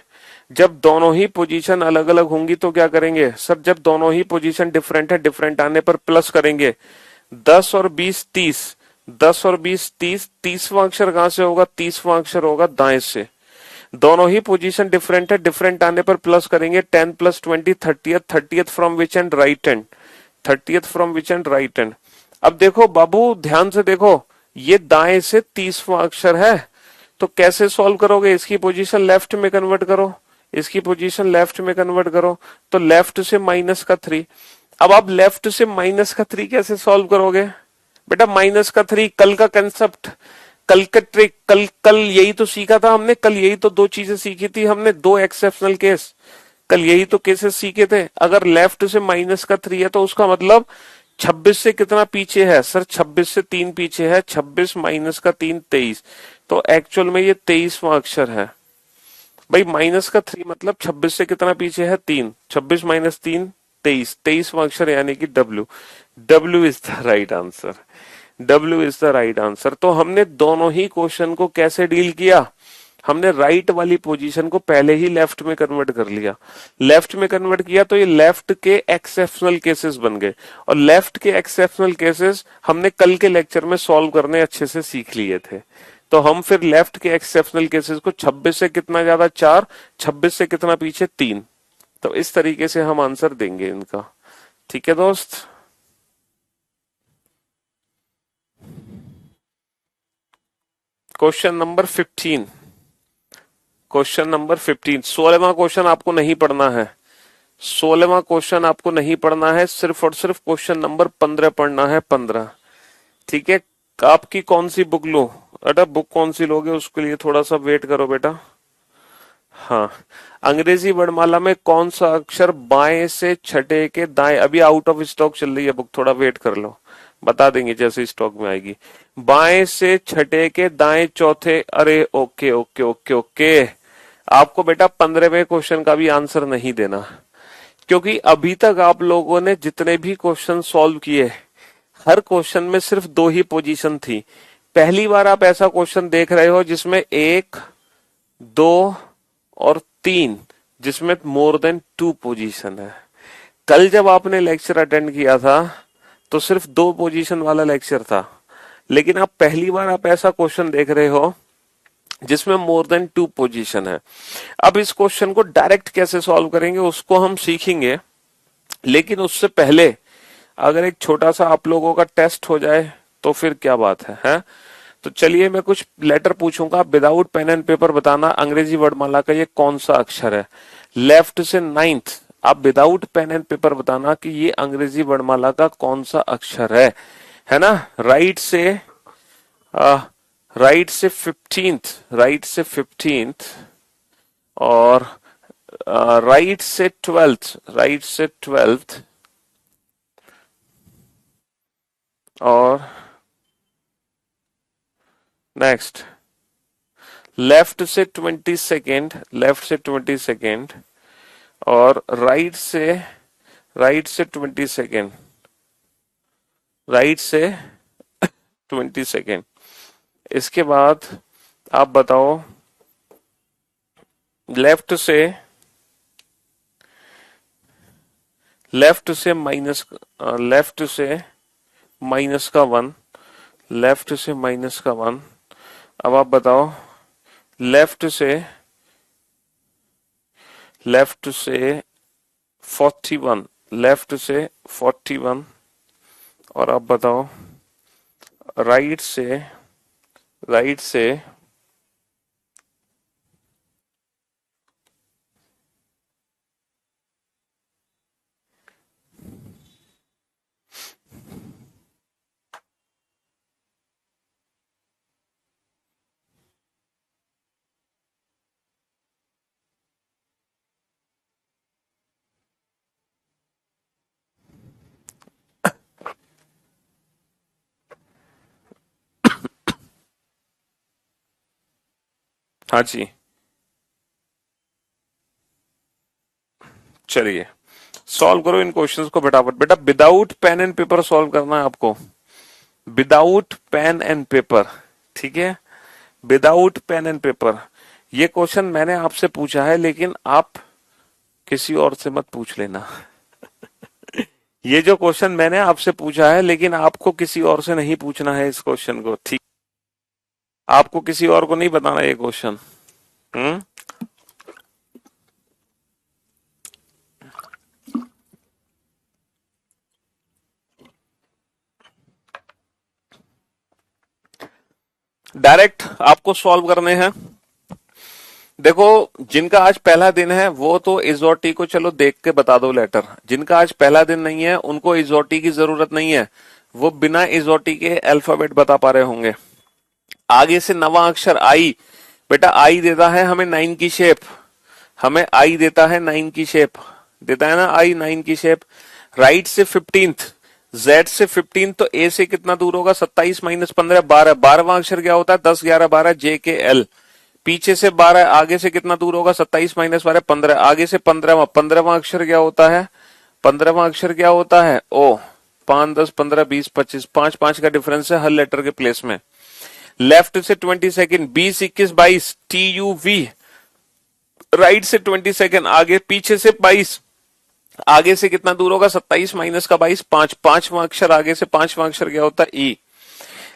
जब दोनों ही पोजीशन अलग अलग होंगी तो क्या करेंगे सर? जब दोनों ही पोजीशन डिफरेंट है, डिफरेंट आने पर प्लस करेंगे। 10 और 20 30, 10 और 20 30, 30वां अक्षर कहां से होगा? 30वां अक्षर होगा दाएं से। दोनों ही पोजीशन डिफरेंट है, डिफरेंट आने पर प्लस करेंगे। 10 + 20 30th, 30th from which and? Right and. 30th from which and? Right and. अब देखो बाबू ध्यान से देखो, ये दाएं से 30वां अक्षर है, तो कैसे सॉल्व करोगे? इसकी पोजीशन लेफ्ट में कन्वर्ट करो, इसकी पोजीशन लेफ्ट में कन्वर्ट करो, तो लेफ्ट से -3। अब आप लेफ्ट से -3 कैसे सॉल्व करोगे बेटा? -3 कल का कंसेप्ट, कल का ट्रिक, कल कल यही तो सीखा था हमने, कल यही तो 2 चीजें सीखी थी हमने, 2 एक्सेप्शनल केस, कल यही तो केसेस सीखे थे। अगर लेफ्ट से -3 है तो उसका मतलब 26 से कितना पीछे है सर? 26 से 3 पीछे है, 26 -3 23, तो एक्चुअल में ये 23वां अक्षर है भाई। -3 मतलब 26 से कितना पीछे है? 3, 26 - 3 23, 23वां अक्षर यानी कि W. W is the right answer, W is the right answer. तो हमने दोनों ही क्वेश्चन को कैसे डील किया? हमने राइट वाली पोजीशन को पहले ही लेफ्ट में कन्वर्ट कर लिया। लेफ्ट में कन्वर्ट किया तो ये लेफ्ट के एक्सेप्शनल केसेस बन गए, और लेफ्ट के एक्सेप्शनल केसेस हमने कल के लेक्चर में सॉल्व करने अच्छे से सीख लिए थे। तो हम फिर लेफ्ट के एक्सेप्शनल केसेस को 26 से कितना ज्यादा 4, 26 से कितना पीछे 3, तो इस तरीके से हम आंसर देंगे इनका। ठीक है दोस्त। क्वेश्चन नंबर 15, क्वेश्चन नंबर 15, 16वां क्वेश्चन आपको नहीं पढ़ना है, 16वां क्वेश्चन आपको नहीं पढ़ना है, सिर्फ और सिर्फ क्वेश्चन नंबर 15 पढ़ना है, 15। ठीक है, आपकी कौन सी बुक लो बेटा? बुक कौन सी लोगे उसके लिए थोड़ा सा वेट करो बेटा, हाँ, अंग्रेजी वर्णमाला में कौन सा अक्षर बाएं से छठे के दाएं, अभी आउट ऑफ स्टॉक चल रही है बुक, थोड़ा वेट कर लो, बता देंगे जैसे स्टॉक में आएगी। बाएं से छठे के दाएं चौथे, अरे ओके ओके ओके ओके। आपको बेटा 15वें क्वेश्चन का भी आंसर नहीं देना, क्योंकि अभी तक आप लोगों ने जितने भी क्वेश्चन सॉल्व किए, हर क्वेश्चन में सिर्फ दो ही पोजीशन थी। पहली बार आप ऐसा क्वेश्चन देख रहे हो जिसमें 1, 2 और 3, जिसमें मोर देन 2 पोजीशन है। कल जब आपने लेक्चर अटेंड किया था तो सिर्फ 2 पोजीशन वाला लेक्चर था, लेकिन अब पहली बार आप ऐसा क्वेश्चन देख रहे हो जिसमें मोर देन 2 पोजीशन है। अब इस क्वेश्चन को डायरेक्ट कैसे सॉल्व करेंगे उसको हम सीखेंगे, लेकिन उससे पहले अगर एक छोटा सा आप लोगों का टेस्ट हो जाए तो फिर क्या बात है? तो चलिए मैं कुछ लेटर पूछूंगा, विदाउट पेन एंड पेपर बताना अंग्रेजी वर्णमाला का ये कौन सा अक्षर है। लेफ्ट से 9th, आप विदाउट पेन एंड पेपर बताना कि ये अंग्रेजी वर्णमाला का कौन सा अक्षर है ना। राइट से 15th और राइट से 12th और नेक्स्ट लेफ्ट से 22nd और राइट से 22nd। इसके बाद आप बताओ लेफ्ट से माइनस का 1, लेफ्ट से माइनस का 1। अब आप बताओ लेफ्ट से 41, लेफ्ट से 41 और आप बताओ राइट से हाँ जी, चलिए सॉल्व करो इन क्वेश्चंस को फटाफट। बेटा without pen and paper solve करना है आपको, विदाउट पेन एंड पेपर, ठीक है, विदाउट पेन एंड पेपर। ये क्वेश्चन मैंने आपसे पूछा है, लेकिन आप किसी और से मत पूछ लेना। ये जो क्वेश्चन मैंने आपसे पूछा है, लेकिन आपको किसी और से नहीं पूछना है इस क्वेश्चन को, ठीक? आपको किसी और को नहीं बताना ये क्वेश्चन। डायरेक्ट आपको सॉल्व करने हैं। देखो जिनका आज पहला दिन है वो तो इजोटी को चलो देख के बता दो लेटर, जिनका आज पहला दिन नहीं है उनको इजोटी की जरूरत नहीं है, वो बिना इजोटी के अल्फाबेट बता पा रहे होंगे। आगे से नवा अक्षर आई, बेटा आई देता है हमें 9 की शेप, हमें आई देता है 9 की शेप, देता है ना आई 9 की शेप। राइट से 15th, जेड से 15 तो ए से कितना दूर होगा 27 माइनस 15 12, 12वां अक्षर क्या होता है 10 11 12 जे के एल। पीछे से 12, आगे से कितना दूर होगा 27 माइनस 12 15, आगे से 15वां अक्षर क्या होता है 15वां अक्षर क्या होता है ओ। 5 10 15 20 25, 5 5 का डिफरेंस है हर लेटर के प्लेस में। लेफ्ट से 22nd 20 21 22 T U we. Right से 22nd, आगे पीछे से 22, आगे से कितना दूर होगा 27 माइनस का 22 5, 5वां अक्षर आगे से 5वां अक्षर क्या होता है ई।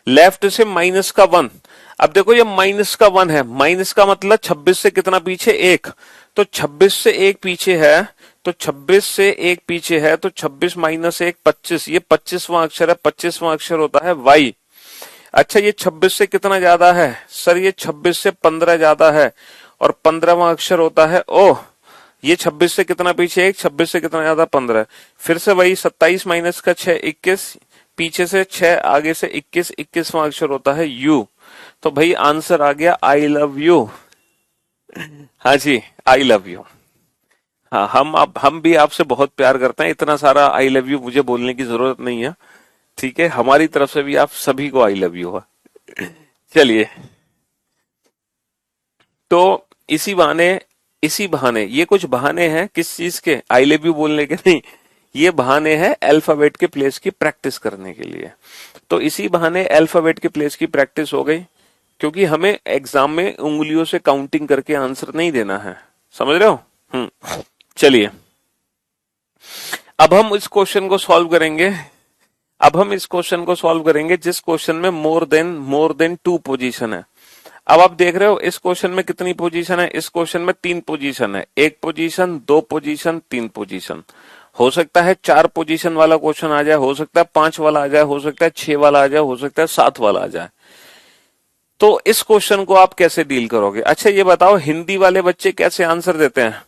लेफ्ट से माइनस का 1, अब देखो ये माइनस का 1 है, माइनस का मतलब 26 से कितना पीछे 1, तो 26 से 1 पीछे है, तो 26 से 1 पीछे है, तो 26 माइनस 1 25, ये 25वां अक्षर है, 25वां अक्षर होता है वाई। अच्छा ये 26 से कितना ज्यादा है सर, ये 26 से 15 ज्यादा है, और 15वां अक्षर होता है ओ। ये 26 से कितना पीछे 1, 26 से कितना ज्यादा 15, फिर से वही 27 माइनस का 6 21, पीछे से 6 आगे से 21, 21वां अक्षर होता है यू। तो भाई आंसर आ गया आई लव यू। हाँ जी, आई लव यू। हाँ, हम भी आपसे बहुत प्यार करते हैं, इतना सारा आई लव यू मुझे बोलने की जरूरत नहीं है। ठीक है, हमारी तरफ से भी आप सभी को आई लव यू है। चलिए, तो इसी बहाने ये कुछ बहाने हैं किस चीज के, आई लव यू बोलने के नहीं। ये बहाने हैं अल्फाबेट के प्लेस की प्रैक्टिस करने के लिए। तो इसी बहाने अल्फाबेट के प्लेस की प्रैक्टिस हो गई, क्योंकि हमें एग्जाम में उंगलियों से काउंटिंग करके आंसर नहीं देना है। समझ रहे हो? चलिए, अब हम इस क्वेश्चन को सॉल्व करेंगे। अब हम इस क्वेश्चन को सॉल्व करेंगे जिस क्वेश्चन में मोर देन टू पोजीशन है। अब आप देख रहे हो इस क्वेश्चन में कितनी पोजीशन है, इस क्वेश्चन में तीन पोजीशन है, एक पोजीशन, दो पोजीशन, तीन पोजीशन। हो सकता है चार पोजीशन वाला क्वेश्चन आ जाए, हो सकता है पांच वाला आ जाए, हो सकता है छह वाला आ जाए, हो सकता है सात वाला आ जाए। तो इस क्वेश्चन को आप कैसे डील करोगे? अच्छा ये बताओ, हिंदी वाले बच्चे कैसे आंसर देते हैं?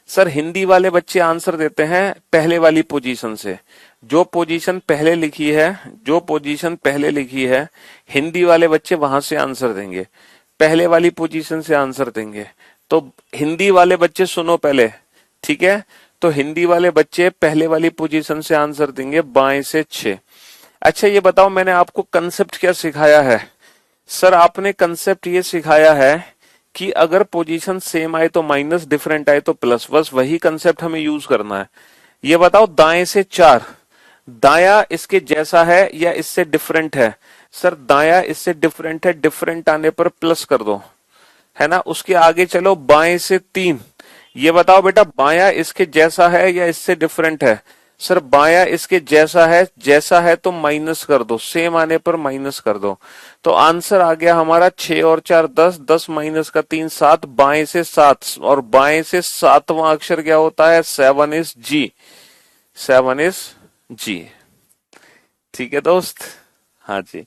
सर, हिंदी वाले बच्चे आंसर देते हैं पहले वाली पोजीशन से। जो पोजीशन पहले लिखी है, जो पोजीशन पहले लिखी है, हिंदी वाले बच्चे वहां से आंसर देंगे, पहले वाली पोजीशन से आंसर देंगे। तो हिंदी वाले बच्चे सुनो पहले, ठीक है? तो हिंदी वाले बच्चे पहले वाली पोजीशन से आंसर देंगे, बाएं से 6। अच्छा ये बताओ, मैंने आपको कंसेप्ट क्या सिखाया है? सर, आपने कंसेप्ट ये सिखाया है कि अगर पोजीशन सेम आए तो माइनस, डिफरेंट आए तो प्लस। बस वही कंसेप्ट हमें यूज करना है। ये बताओ, दाएं से 4, दाया इसके जैसा है या इससे डिफरेंट है? सर, दाया इससे डिफरेंट है, डिफरेंट आने पर प्लस कर दो, है ना? उसके आगे चलो, बाएं से 3। ये बताओ बेटा, बाया इसके जैसा है या इससे डिफरेंट है? सर, बाया इसके जैसा है तो माइनस कर दो, सेम आने पर माइनस कर दो। तो आंसर आ गया हमारा 6 और 4 10, 10 माइनस का 3 7, बाएं से 7, और बाएं से सातवां अक्षर क्या होता है? 7 इज जी, 7 इज जी। ठीक है दोस्त? हाँ जी।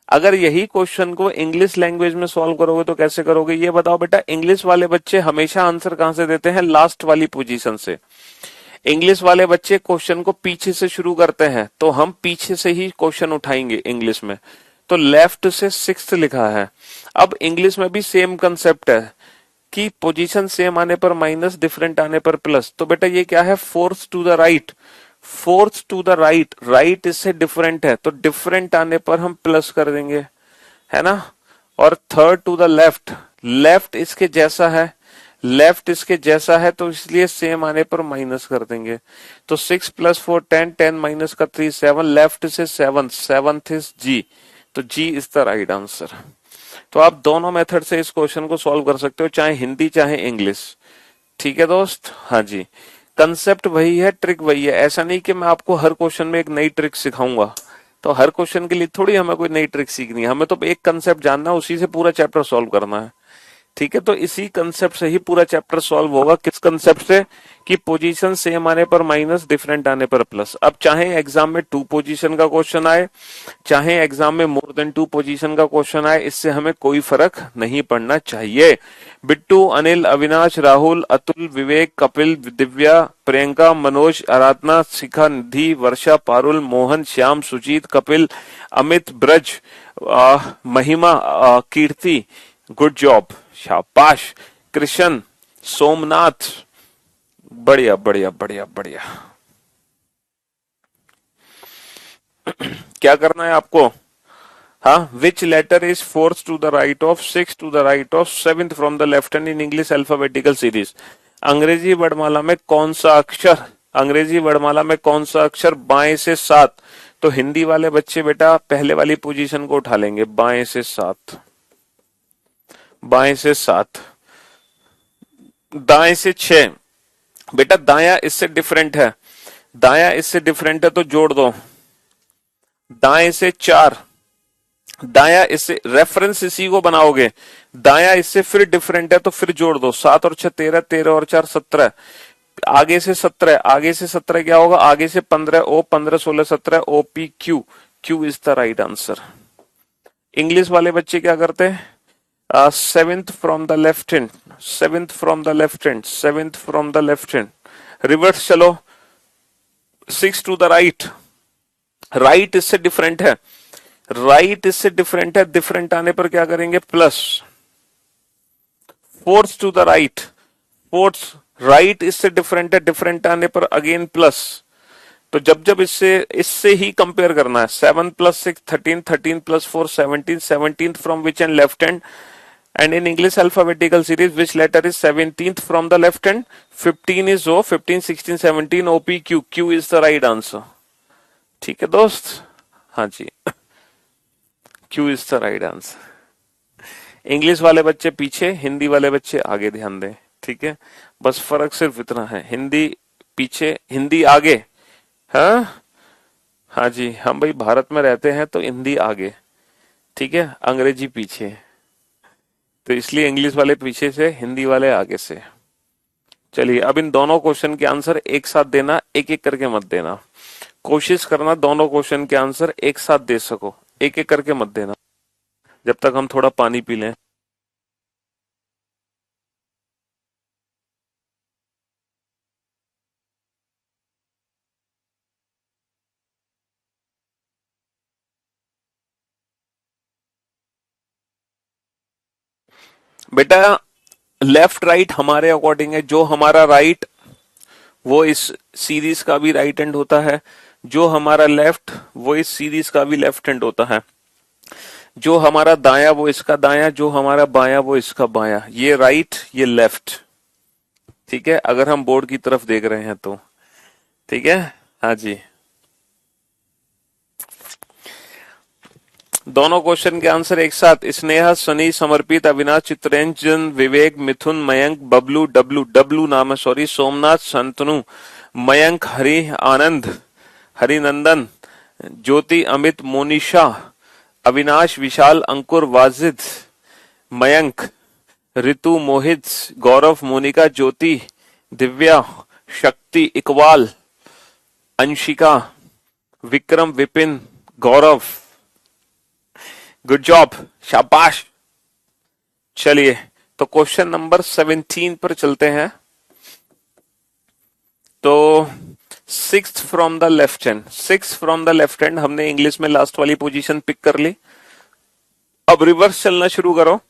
अगर यही क्वेश्चन को इंग्लिश लैंग्वेज में सॉल्व करोगे तो कैसे करोगे? ये बताओ बेटा, इंग्लिश वाले बच्चे हमेशा आंसर कहां से देते हैं? लास्ट वाली पोजीशन से। इंग्लिश वाले बच्चे क्वेश्चन को पीछे से शुरू करते हैं, तो हम पीछे से ही क्वेश्चन उठाएंगे इंग्लिश में। तो लेफ्ट से 6 लिखा है। अब इंग्लिश में भी सेम कंसेप्ट है कि पोजीशन सेम आने पर माइनस, डिफरेंट आने पर प्लस। तो बेटा ये क्या है? Fourth to the right, fourth to the right, right इससे डिफरेंट है तो डिफरेंट आने पर हम प्लस कर देंगे, है ना? और third to the left, left इसके जैसा है, लेफ्ट इसके जैसा है तो इसलिए सेम आने पर माइनस कर देंगे। तो 6 + 4 10, 10 माइनस का 3 7, लेफ्ट से 7, 7th इज जी। तो जी इज द राइट आंसर। तो आप दोनों मेथड से इस क्वेश्चन को सॉल्व कर सकते हो, चाहे हिंदी चाहे इंग्लिश। ठीक है दोस्त? हाँ जी। कंसेप्ट वही है, ट्रिक वही है। ऐसा नहीं कि मैं आपको हर क्वेश्चन में एक नई ट्रिक सिखाऊंगा। तो हर क्वेश्चन के लिए थोड़ी हमें कोई नई ट्रिक सीखनी है, हमें तो एक कंसेप्ट जानना है, उसी से पूरा चैप्टर सॉल्व करना है। ठीक है? तो इसी कंसेप्ट से ही पूरा चैप्टर सॉल्व होगा। किस कंसेप्ट से? कि पोजीशन सेम आने पर माइनस, डिफरेंट आने पर प्लस। अब चाहे एग्जाम में 2 पोजीशन का क्वेश्चन आए, चाहे एग्जाम में मोर देन 2 पोजीशन का क्वेश्चन आए, इससे हमें कोई फर्क नहीं पड़ना चाहिए। बिट्टू, अनिल, अविनाश, राहुल, अतुल, विवेक, कपिल, दिव्या, प्रियंका, मनोज, आराधना, शिखा, निधि, वर्षा, पारुल, मोहन, श्याम, सुजीत, कपिल, अमित, ब्रज, महिमा, कीर्ति, गुड जॉब, शाबाश। कृष्ण, सोमनाथ, बढ़िया बढ़िया बढ़िया बढ़िया। क्या करना है आपको? हाँ, which letter is fourth to the right of, six to the right of, seventh from the left hand in English alphabetical series? अंग्रेजी वर्णमाला में कौन सा अक्षर, अंग्रेजी वर्णमाला में कौन सा अक्षर बाएं से 7? तो हिंदी वाले बच्चे बेटा पहले वाली पोजीशन को उठा लेंगे, बाएं से 7, बाएं से 7। दाएं से 6, बेटा दाया इससे डिफरेंट है, दाया इससे डिफरेंट है तो जोड़ दो। दाएं से 4, दाया इससे, रेफरेंस इसी को बनाओगे, दाया इससे फिर डिफरेंट है तो फिर जोड़ दो। 7 और 6 13, 13 और 4 17, आगे से 17, आगे से 17 क्या होगा? आगे से 15, O 15 16 17, O P Q, Q is the right answer. English वाले बच्चे क्या करते हैं? Seventh from the left hand, seventh from the left hand, seventh from the left hand, reverse चलो, 6 टू द राइट, राइट इससे डिफरेंट है, right इससे different है, डिफरेंट आने पर क्या करेंगे? Plus. Fourth to the right, fourth right इससे डिफरेंट है, डिफरेंट आने पर अगेन प्लस। तो जब जब इससे इससे ही कंपेयर करना है, 7 + 6 13, 13 + 4 17, 17th from which and left hand, and in English alphabetical series which letter is 17th from the left hand? 15 is O, 15 16 17 OPQ, Q is the right answer। ठीक है दोस्त, हाँ जी, Q is the right answer। English वाले बच्चे पीछे, हिंदी वाले बच्चे आगे, ध्यान दें, ठीक है, बस फर्क सिर्फ इतना है, हिंदी पीछे हिंदी आगे। हाँ हाँ जी, हम भाई भारत में रहते हैं तो हिंदी आगे, ठीक है, अंग्रेजी पीछे, तो इसलिए इंग्लिश वाले पीछे से, हिंदी वाले आगे से। चलिए अब इन दोनों क्वेश्चन के आंसर एक साथ देना, एक एक करके मत देना, कोशिश करना दोनों क्वेश्चन के आंसर एक साथ दे सको, एक एक करके मत देना, जब तक हम थोड़ा पानी पी लें। बेटा लेफ्ट राइट हमारे अकॉर्डिंग है, जो हमारा राइट वो इस सीरीज का भी राइट हैंड होता है, जो हमारा लेफ्ट वो इस सीरीज का भी लेफ्ट हैंड होता है, जो हमारा दाया वो इसका दाया, जो हमारा बाया वो इसका बाया, ये राइट ये लेफ्ट, ठीक है, अगर हम बोर्ड की तरफ देख रहे हैं तो, ठीक है, हाँ जी। दोनों क्वेश्चन के आंसर एक साथ, स्नेहा, सनी, समर्पित, अविनाश, चित्रंजन, विवेक, मिथुन, मयंक, बबलू, डब्लू डब्लू नाम है सॉरी, सोमनाथ, संतनु, मयंक, हरि, आनंद, हरिनंदन, ज्योति, अमित, मोनिशा, अविनाश, विशाल, अंकुर, वाजिद, मयंक, ऋतु, मोहित, गौरव, मोनिका, ज्योति, दिव्या, शक्ति, इकबाल, अंशिका, विक्रम, विपिन, गौरव, गुड जॉब, शाबाश। चलिए तो क्वेश्चन नंबर 17 पर चलते हैं। तो 6th from the left hand, 6 from the left hand हमने इंग्लिश में लास्ट वाली पोजीशन पिक कर ली, अब रिवर्स चलना शुरू करो।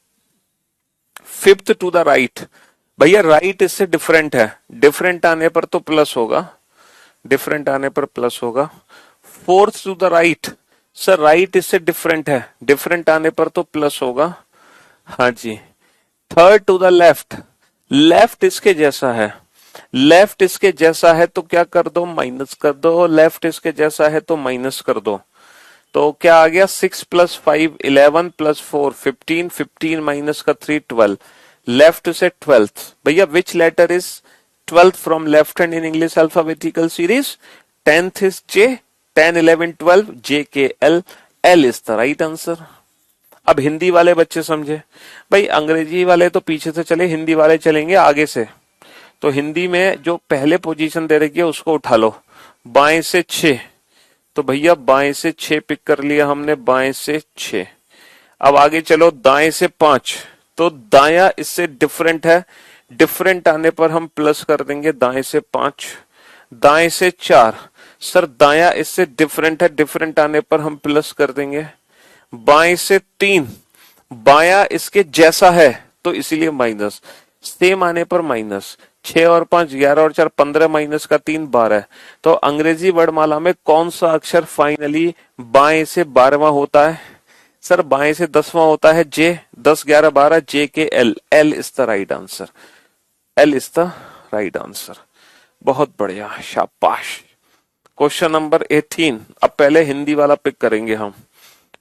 5th टू द राइट, भैया राइट इससे डिफरेंट है, डिफरेंट आने पर तो प्लस होगा, डिफरेंट आने पर प्लस होगा। 4th to the right, sir right इससे डिफरेंट है, डिफरेंट आने पर तो प्लस होगा, हाँ जी। 3rd to the left, left इसके जैसा है, लेफ्ट इसके जैसा है तो क्या कर दो, माइनस कर दो, लेफ्ट इसके जैसा है तो माइनस कर दो, तो क्या आ गया, 6 + 5 11 + 4 15, 15 माइनस का 3 12, लेफ्ट से 12th, भैया which letter is 12th from left hand in English alphabetical series? 10th is J, 10 11 12 JKL, L is the right answer. अब हिंदी वाले बच्चे समझे, भाई अंग्रेजी वाले तो पीछे से चले, हिंदी वाले चलेंगे आगे से, तो हिंदी में जो पहले पोजीशन दे रखी है उसको उठा लो, बाएं से 6, तो भैया बाएं से 6 पिक कर लिया हमने, बाएं से 6। अब आगे चलो दाएं से 5, तो दाया इससे डिफरेंट है, डिफरेंट आने पर हम प्लस कर देंगे, दाएं से 5। दाएं से 4, सर दाया इससे डिफरेंट है, डिफरेंट आने पर हम प्लस कर देंगे। बाएं से 3, बाया इसके जैसा है तो इसीलिए माइनस, सेम आने पर माइनस, 6 और 5 11 और 4 15 माइनस का 3 12। तो अंग्रेजी वर्णमाला में कौन सा अक्षर फाइनली बाएं से 12वां होता है? सर बाएं से 10वां होता है, जे, 10 11 12 जे K L, L is the right answer, L is the right answer. बहुत बढ़िया, शाबाश। क्वेश्चन नंबर 18, अब पहले हिंदी वाला पिक करेंगे हम,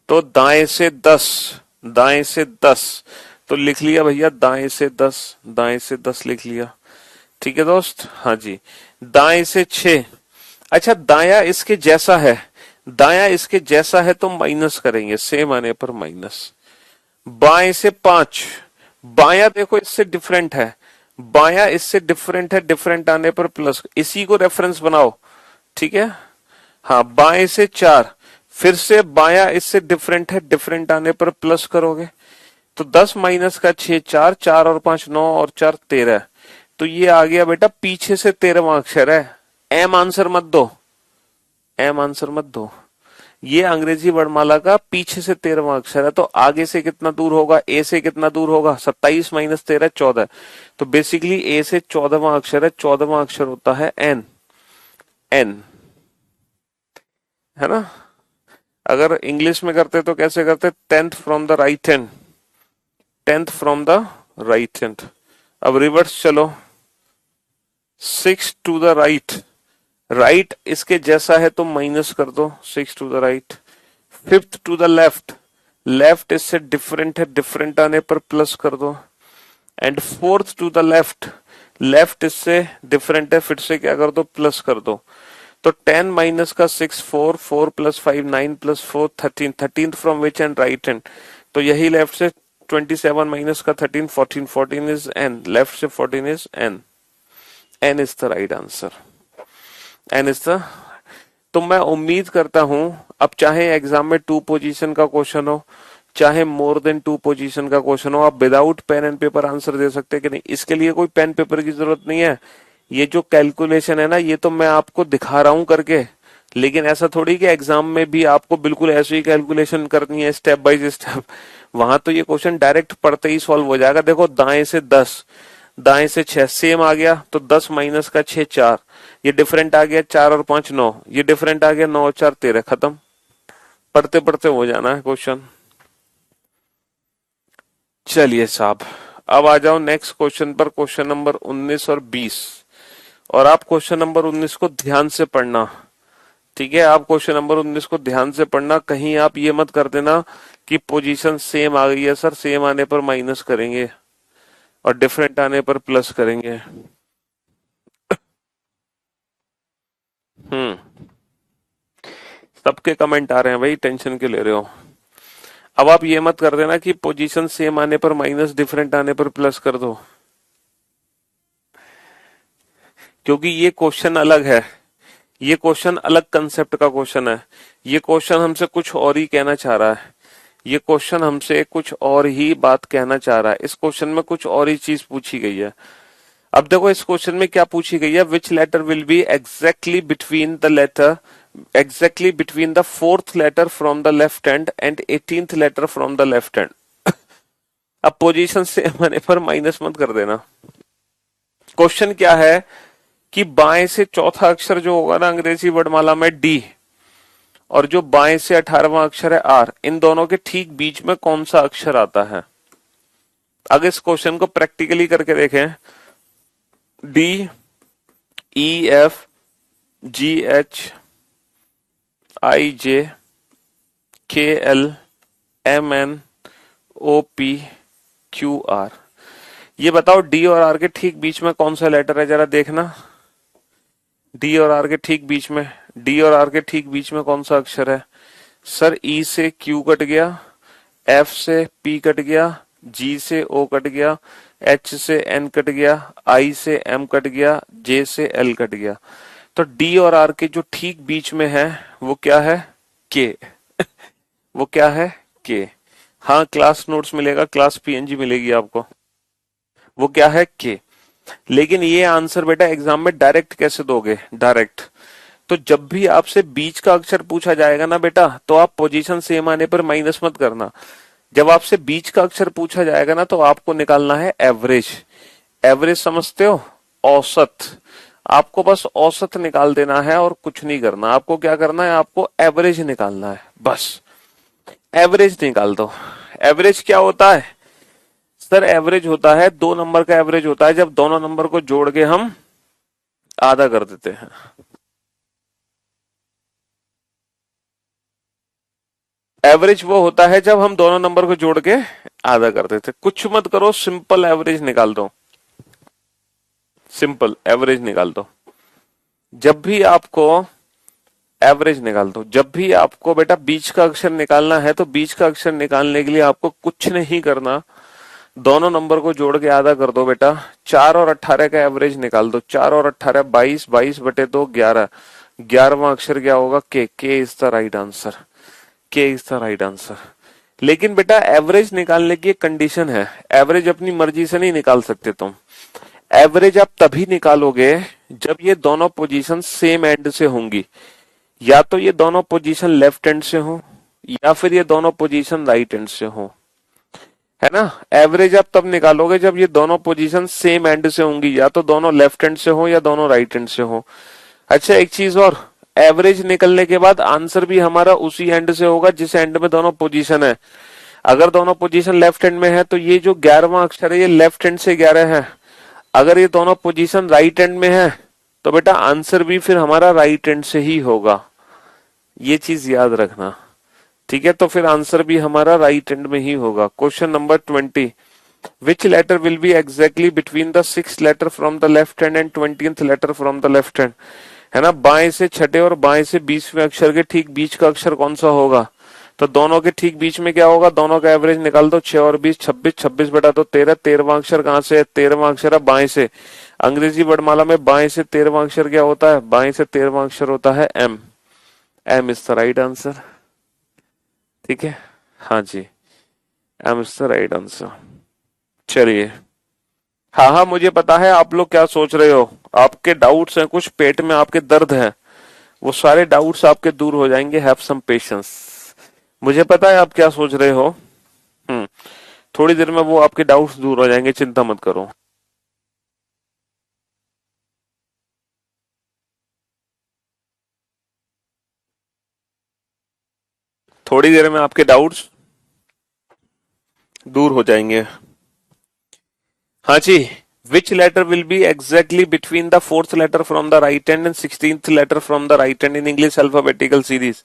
तो दाएं से 10, दाएं से 10, तो लिख लिया भैया दाएं से 10, दाएं से 10 लिख लिया, ठीक है दोस्त, हाँ जी। दाएं से 6, अच्छा दाया इसके जैसा है, दाया इसके जैसा है तो माइनस करेंगे, सेम आने पर माइनस। बाएं से 5, बाया देखो इससे डिफरेंट है, बाया इससे डिफरेंट है, डिफरेंट आने पर प्लस, इसी को रेफरेंस बनाओ, ठीक है। हाँ बाएं से 4, फिर से बाया इससे डिफरेंट है, डिफरेंट आने पर प्लस करोगे, तो 10 माइनस का 6 4, 4 और 5 9 और 4 13, तो ये आ गया बेटा पीछे से 13वां अक्षर है। एम आंसर मत दो, एम आंसर मत दो, ये अंग्रेजी वर्णमाला का पीछे से 13वां अक्षर है, तो आगे से कितना दूर होगा, ए से कितना दूर होगा, 27 माइनस 13 14। तो बेसिकली ए से 14वां अक्षर है, 14वां अक्षर होता है एन। एन है ना। अगर इंग्लिश में करते तो कैसे करते, 10th from the right hand, 10th from the right hand. अब रिवर्स चलो, 6 टू द राइट, राइट इसके जैसा है तो माइनस कर दो, 6 to the right. 5th to the left, left इससे डिफरेंट है, डिफरेंट आने पर प्लस कर दो। And 4th to the left, left इससे डिफरेंट है, फिर से क्या कर दो, प्लस कर दो। तो 10 माइनस का 6 4, 4 plus 5 9 plus 4 13, 13th from which and, right hand. तो यही लेफ्ट से 27 माइनस का 13 14, 14 इज एन, लेफ्ट से 14 is N. N is the right answer, N is the. तो मैं उम्मीद करता हूं अब चाहे एग्जाम में 2 पोजीशन का क्वेश्चन हो, चाहे मोर देन 2 पोजीशन का क्वेश्चन हो, आप without pen and paper answer दे सकते हैं कि नहीं। इसके लिए कोई पेन पेपर की जरूरत नहीं है। ये जो कैलकुलेशन है ना, ये तो मैं आपको दिखा रहा हूं करके, लेकिन ऐसा थोड़ी कि एग्जाम में भी आपको बिल्कुल ऐसे ही कैलकुलेशन करनी है स्टेप बाय स्टेप। वहां तो ये क्वेश्चन डायरेक्ट पढ़ते ही सॉल्व हो जाएगा। देखो दाएं से 10, दाएं से 6 सेम आ गया, तो 10 माइनस का 6 4, ये डिफरेंट आ गया, 4 और 5 9, ये डिफरेंट आ गया, 9 और 4 13, खत्म। पढ़ते पढ़ते हो जाना है क्वेश्चन। चलिए साहब, अब आ जाओ नेक्स्ट क्वेश्चन पर, क्वेश्चन नंबर 19 और 20। और आप क्वेश्चन नंबर 19 को ध्यान से पढ़ना, ठीक है। आप क्वेश्चन नंबर 19 को ध्यान से पढ़ना, कहीं आप ये मत कर देना कि पोजीशन सेम आ गई है सर, सेम आने पर माइनस करेंगे और डिफरेंट आने पर प्लस करेंगे। सबके कमेंट आ रहे हैं भाई, टेंशन क्यों ले रहे हो। अब आप ये मत कर देना कि पोजीशन सेम आने पर माइनस, डिफरेंट आने पर प्लस कर दो, क्योंकि ये क्वेश्चन अलग है, ये क्वेश्चन अलग कंसेप्ट का क्वेश्चन है। ये क्वेश्चन हमसे कुछ और ही कहना चाह रहा है, ये क्वेश्चन हमसे कुछ और ही बात कहना चाह रहा है। इस क्वेश्चन में कुछ और ही चीज पूछी गई है। अब देखो इस क्वेश्चन में क्या पूछी गई है, which letter will be exactly between the letter, exactly between the 4th letter from the left hand and 18th letter from the left hand. अब पोजीशन सेम आने पर माइनस मत कर देना। क्वेश्चन क्या है कि बाएं से चौथा अक्षर जो होगा ना अंग्रेजी वर्णमाला में डी, और जो बाएं से 18वां अक्षर है आर, इन दोनों के ठीक बीच में कौन सा अक्षर आता है। अगर इस क्वेश्चन को प्रैक्टिकली करके देखें, D E F G H I J K L M N O P Q R, ये बताओ डी और आर के ठीक बीच में कौन सा लेटर है, जरा देखना। डी और आर के ठीक बीच में, डी और आर के ठीक बीच में कौन सा अक्षर है सर। ई से क्यू कट गया, एफ से पी कट गया, जी से ओ कट गया, एच से एन कट गया, आई से एम कट गया, जे से एल कट गया। तो डी और आर के जो ठीक बीच में है वो क्या है, के। वो क्या है, के। हाँ क्लास नोट्स मिलेगा, क्लास पीएनजी मिलेगी आपको। वो क्या है, के। लेकिन ये आंसर बेटा एग्जाम में डायरेक्ट कैसे दोगे, डायरेक्ट। तो जब भी आपसे बीच का अक्षर पूछा जाएगा ना बेटा, तो आप पोजीशन सेम आने पर माइनस मत करना। जब आपसे बीच का अक्षर पूछा जाएगा ना, तो आपको निकालना है एवरेज। एवरेज समझते हो, औसत। आपको बस औसत निकाल देना है और कुछ नहीं करना। आपको क्या करना है, आपको एवरेज निकालना है, बस एवरेज निकाल दो। एवरेज क्या होता है सर, एवरेज होता है 2 नंबर का एवरेज होता है जब दोनों नंबर को जोड़ के हम आधा कर देते हैं। एवरेज वो होता है जब हम दोनों नंबर को जोड़ के आधा कर देते। कुछ मत करो, सिंपल एवरेज निकाल दो, सिंपल एवरेज निकाल दो। जब भी आपको एवरेज निकाल दो, जब भी आपको बेटा बीच का अक्षर निकालना है, तो बीच का अक्षर निकालने के लिए आपको कुछ नहीं करना, दोनों नंबर को जोड़ के आधा कर दो बेटा। 4 और 18 का एवरेज निकाल दो। 4 और 18 22, 22 बटे 2 11, 11वां अक्षर क्या होगा, के। के इज द राइट आंसर, के इज द राइट आंसर। लेकिन बेटा एवरेज निकालने की एक कंडीशन है, एवरेज अपनी मर्जी से नहीं निकाल सकते तुम। एवरेज आप तभी निकालोगे जब ये दोनों पोजीशन सेम एंड से होंगी। या तो ये दोनों पोजीशन लेफ्ट हैंड से हो या फिर ये दोनों पोजीशन राइट हैंड से हो, है ना। एवरेज आप तब निकालोगे जब ये दोनों पोजीशन सेम एंड से होंगी, या तो दोनों लेफ्ट हैंड से हो या दोनों राइट हैंड से हो। अच्छा एक चीज और, एवरेज निकलने के बाद आंसर भी हमारा उसी एंड से होगा जिस एंड में दोनों पोजीशन है। अगर दोनों पोजीशन लेफ्ट हैंड में है तो ये जो 11वां अक्षर है ये लेफ्ट हैंड से 11 है। अगर ये दोनों पोजीशन राइट हैंड में है तो बेटा आंसर भी फिर हमारा राइट हैंड से ही होगा, ये चीज याद रखना। ठीक है, तो फिर आंसर भी हमारा राइट हैंड में ही होगा। Question number 20, which letter will be exactly between the 6th letter from the left hand and 20th letter from the left hand, है ना। बाएं से छठे और बाएं से 20वें अक्षर के ठीक बीच का अक्षर कौन सा होगा, तो दोनों के ठीक बीच में क्या होगा, दोनों का एवरेज निकाल दो, 6 और 20 26, 26 बटा तो 13, 13वां अक्षर कहां से है, 13वां अक्षर है बाएं से। अंग्रेजी वर्णमाला में बाएं से 13वां अक्षर क्या होता है, बाएं से 13वां अक्षर होता है M. M is the right answer. ठीक है, हाँ जी, M is the right answer. चलिए, हाँ हाँ मुझे पता है आप लोग क्या सोच रहे हो, आपके डाउट्स हैं कुछ, पेट में आपके दर्द है, वो सारे डाउट्स आपके दूर हो जाएंगे। Have some patience. मुझे पता है आप क्या सोच रहे हो। हम्म, थोड़ी देर में वो आपके डाउट्स दूर हो जाएंगे, चिंता मत करो। थोड़ी देर में आपके डाउट्स दूर हो जाएंगे। हाँ जी, which letter will be exactly between the 4th letter from the right hand and 16th letter from the right hand in English alphabetical series.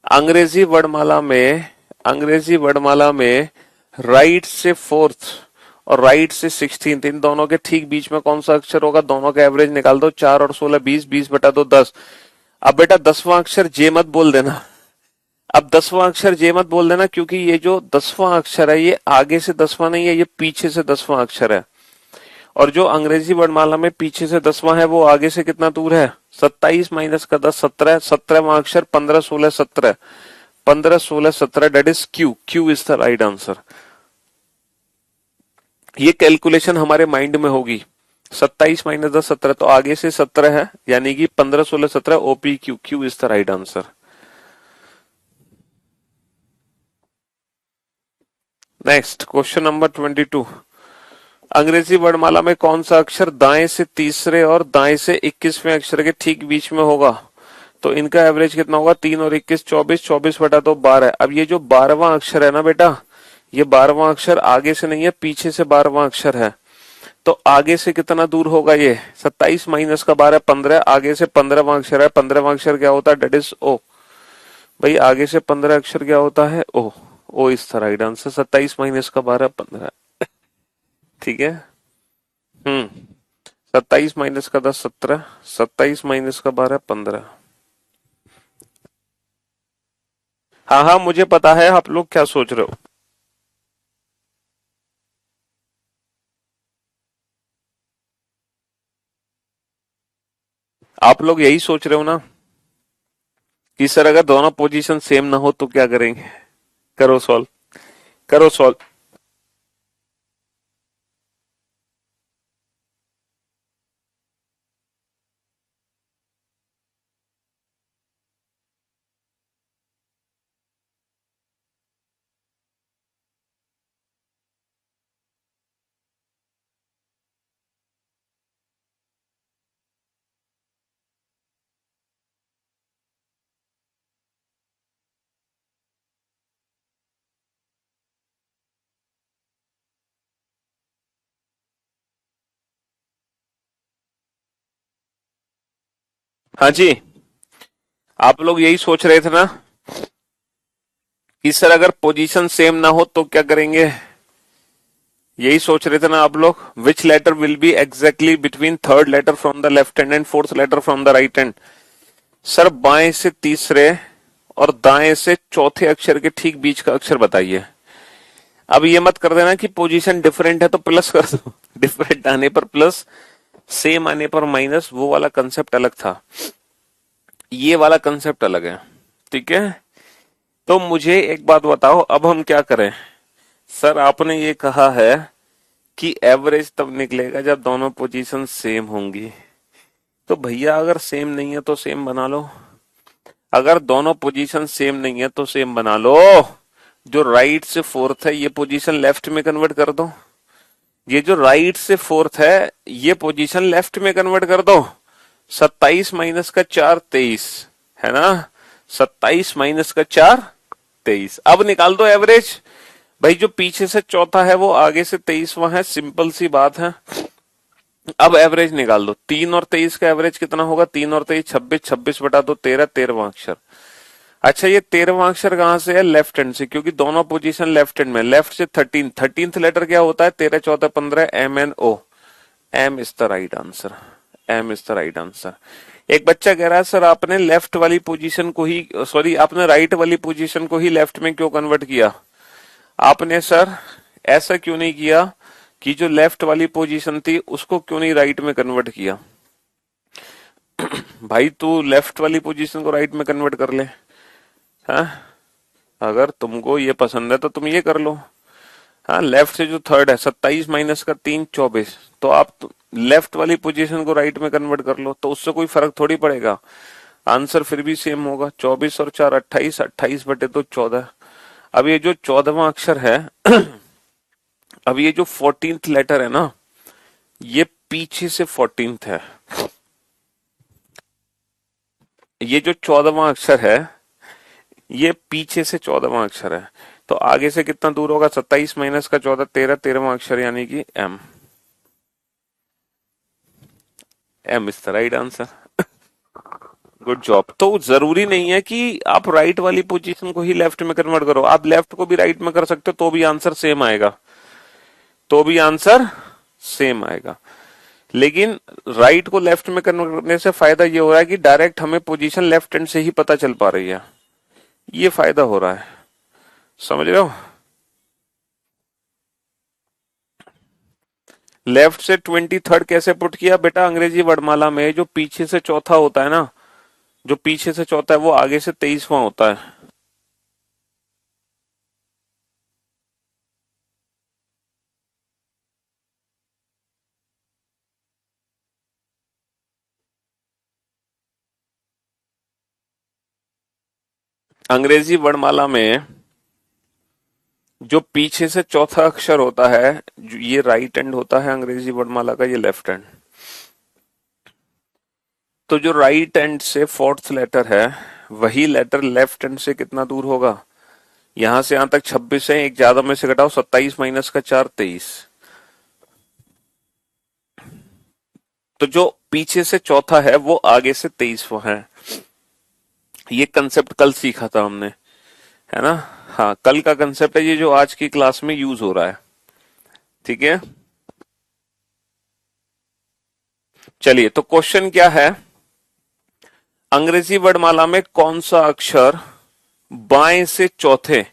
अंग्रेजी वर्णमाला में, अंग्रेजी वर्णमाला में राइट से 4th और राइट से 16th, इन दोनों के ठीक बीच में कौन सा अक्षर होगा, दोनों का एवरेज निकाल दो, 4 और 16 20, 20 बटा दो 10। अब बेटा 10वां अक्षर जे मत बोल देना। अब 10वां अक्षर जे मत बोल देना, क्योंकि ये जो 10वां अक्षर है ये आगे से 10वां नहीं है, ये पीछे से 10वां अक्षर है। और जो अंग्रेजी वर्णमाला में पीछे से 10वां है वो आगे से कितना दूर है, 27 माइनस का 10 17, 17वां अक्षर 15 16 17, 15 16 17 that is Q. Q is the right answer. ये कैलकुलेशन हमारे माइंड में होगी। 27 माइनस 10 17, तो आगे से 17 है, यानी कि 15 16 17 OP Q. Q is the right answer. Next question number 22, अंग्रेजी वर्णमाला में कौन सा अक्षर दाएं से तीसरे और दाएं से 21वें अक्षर के ठीक बीच में होगा, तो इनका एवरेज कितना होगा, 3 और 21 24, 24 बटा तो 12। अब ये जो 12वां अक्षर है ना बेटा, ये 12वां अक्षर आगे से नहीं है, पीछे से 12वां अक्षर है। तो आगे से कितना दूर होगा ये, 27 माइनस का 12 15, आगे से 15वां अक्षर है, 15वां अक्षर क्या होता है, डेट इज ओ। भाई आगे से 15 अक्षर क्या होता है, O. O is the right answer. 27 minus का 12 15। ठीक है, 27 माइनस का 10 17, 27 माइनस का 12 15। हाँ हाँ मुझे पता है आप लोग क्या सोच रहे हो। आप लोग यही सोच रहे हो ना कि सर अगर दोनों पोजीशन सेम ना हो तो क्या करेंगे। करो सॉल्व, करो सॉल्व। हाँ जी, आप लोग यही सोच रहे थे ना कि सर अगर पोजीशन सेम ना हो तो क्या करेंगे, यही सोच रहे थे ना आप लोग। Which letter will be exactly between 3rd letter from the left hand and 4th letter from the right hand. Sir बाएं से तीसरे और दाएं से चौथे अक्षर के ठीक बीच का अक्षर बताइए। अब ये मत कर देना कि पोजीशन डिफरेंट है तो प्लस कर दो, डिफरेंट आने पर प्लस, सेम आने पर माइनस, वो वाला कंसेप्ट अलग था, ये वाला कंसेप्ट अलग है। ठीक है, तो मुझे एक बात बताओ अब हम क्या करें। सर आपने ये कहा है कि एवरेज तब निकलेगा जब दोनों पोजीशन सेम होंगी, तो भैया अगर सेम नहीं है तो सेम बना लो। अगर दोनों पोजीशन सेम नहीं है तो सेम बना लो। जो राइट से फोर्थ है ये पोजीशन लेफ्ट में कन्वर्ट कर दो, ये जो राइट से फोर्थ है ये पोजीशन लेफ्ट में कन्वर्ट कर दो। 27 माइनस का 4 23 है ना, 27 माइनस का 4 23। अब निकाल दो एवरेज। भाई जो पीछे से चौथा है वो आगे से 23वां है, सिंपल सी बात है। अब एवरेज निकाल दो, 3 और 23 का एवरेज कितना होगा, 3 और 23 26, 26 बटा दो 13, 13वां अक्षर। अच्छा ये 13वां अक्षर कहां से है, लेफ्ट हैंड से, क्योंकि दोनों पोजीशन लेफ्ट हैंड में, लेफ्ट से 13, 13th लेटर क्या होता है, 13 14 15 M N O, M is the right answer, M is the right answer. एक बच्चा कह रहा है सर आपने लेफ्ट वाली पोजीशन को ही, सॉरी आपने राइट वाली पोजीशन को ही लेफ्ट में क्यों कन्वर्ट किया। आपने सर ऐसा क्यों नहीं किया कि जो लेफ्ट वाली पोजीशन थी उसको क्यों नहीं राइट में कन्वर्ट किया। भाई तू लेफ्ट वाली पोजीशन को राइट में कन्वर्ट कर ले, हाँ अगर तुमको ये पसंद है तो तुम ये कर लो। हाँ लेफ्ट से जो थर्ड है 27 माइनस का 3 24, तो आप लेफ्ट वाली पोजीशन को राइट में कन्वर्ट कर लो, तो उससे कोई फर्क थोड़ी पड़ेगा, आंसर फिर भी सेम होगा। 24 और 4 28, 28 बटे तो 14। अब ये जो 14वां अक्षर है अब ये जो 14th लेटर है ना ये पीछे से 14th है, ये जो 14वां अक्षर है ये पीछे से 14वां अक्षर है, तो आगे से कितना दूर होगा, 27 माइनस का 14 13, 13वां अक्षर यानी कि M, M is the right answer. Good job. तो जरूरी नहीं है कि आप राइट वाली पोजीशन को ही लेफ्ट में कन्वर्ट करो, आप लेफ्ट को भी राइट में कर सकते हो तो भी आंसर सेम आएगा, तो भी आंसर सेम आएगा। लेकिन राइट को लेफ्ट में कन्वर्ट करने से फायदा ये हो रहा है कि डायरेक्ट हमें पोजीशन लेफ्ट हैंड से ही पता चल पा रही है, ये फायदा हो रहा है, समझ रहे हो। लेफ्ट से 23rd कैसे पुट किया बेटा, अंग्रेजी वर्णमाला में जो पीछे से चौथा होता है ना, जो पीछे से चौथा है वो आगे से 23वां होता है। अंग्रेजी वर्णमाला में जो पीछे से चौथा अक्षर होता है ये राइट हैंड होता है अंग्रेजी वर्णमाला का, ये लेफ्ट हैंड। तो जो राइट हैंड से फोर्थ लेटर है वही लेटर लेफ्ट हैंड से कितना दूर होगा, यहां से यहां तक 26 है, एक ज्यादा में से घटाओ 27 माइनस का 4 23। तो जो पीछे से चौथा है वो आगे से 23वां है। ये कंसेप्ट कल सीखा था हमने, है ना। हाँ कल का कंसेप्ट है ये जो आज की क्लास में यूज हो रहा है, ठीक है। चलिए तो क्वेश्चन क्या है, अंग्रेजी वर्णमाला में कौन सा अक्षर बाएं से चौथे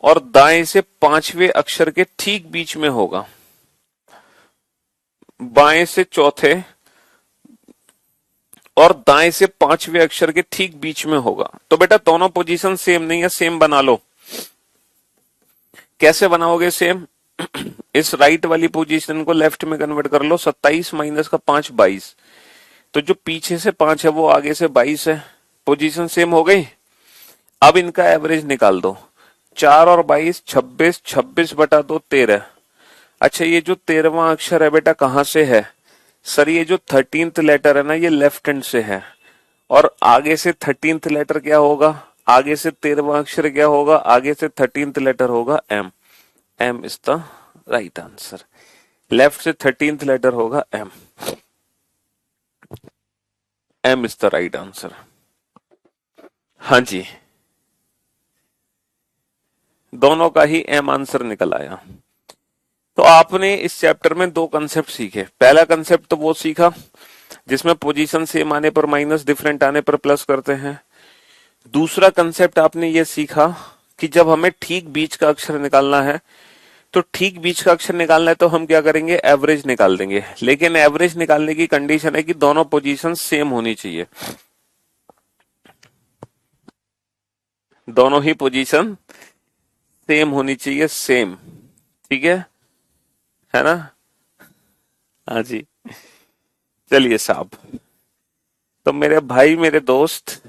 और दाएं से पांचवें अक्षर के ठीक बीच में होगा। बाएं से चौथे और दाएं से पांचवें अक्षर के ठीक बीच में होगा। तो बेटा दोनों पोजीशन सेम नहीं है, सेम बना लो। कैसे बनाओगे सेम, इस राइट वाली पोजीशन को लेफ्ट में कन्वर्ट कर लो, 27 माइनस का 5 22, तो जो पीछे से 5 है वो आगे से 22 है, पोजीशन सेम हो गई। अब इनका एवरेज निकाल दो, 4 और 22 26, 26 बटा दो 13। अच्छा ये जो 13वां अक्षर है बेटा कहां से है, सर ये जो 13th लेटर है ना ये लेफ्ट हैंड से है, और आगे से 13th लेटर क्या होगा, आगे से 13वां अक्षर क्या होगा, आगे से 13th लेटर होगा M, M is the right answer. Left से 13th लेटर होगा M, M is the right answer. हाँ जी दोनों का ही एम आंसर निकल आया। तो आपने इस चैप्टर में दो कंसेप्ट सीखे। पहला कंसेप्ट तो वो सीखा जिसमें पोजीशन सेम आने पर माइनस, डिफरेंट आने पर प्लस करते हैं। दूसरा कंसेप्ट आपने ये सीखा कि जब हमें ठीक बीच का अक्षर निकालना है तो ठीक बीच का अक्षर निकालना है तो हम क्या करेंगे, एवरेज निकाल देंगे। लेकिन एवरेज निकालने की कंडीशन है कि दोनों पोजीशन सेम होनी चाहिए, दोनों ही पोजीशन सेम होनी चाहिए, सेम, ठीक है ना। हाँ जी चलिए साहब, तो मेरे भाई मेरे दोस्त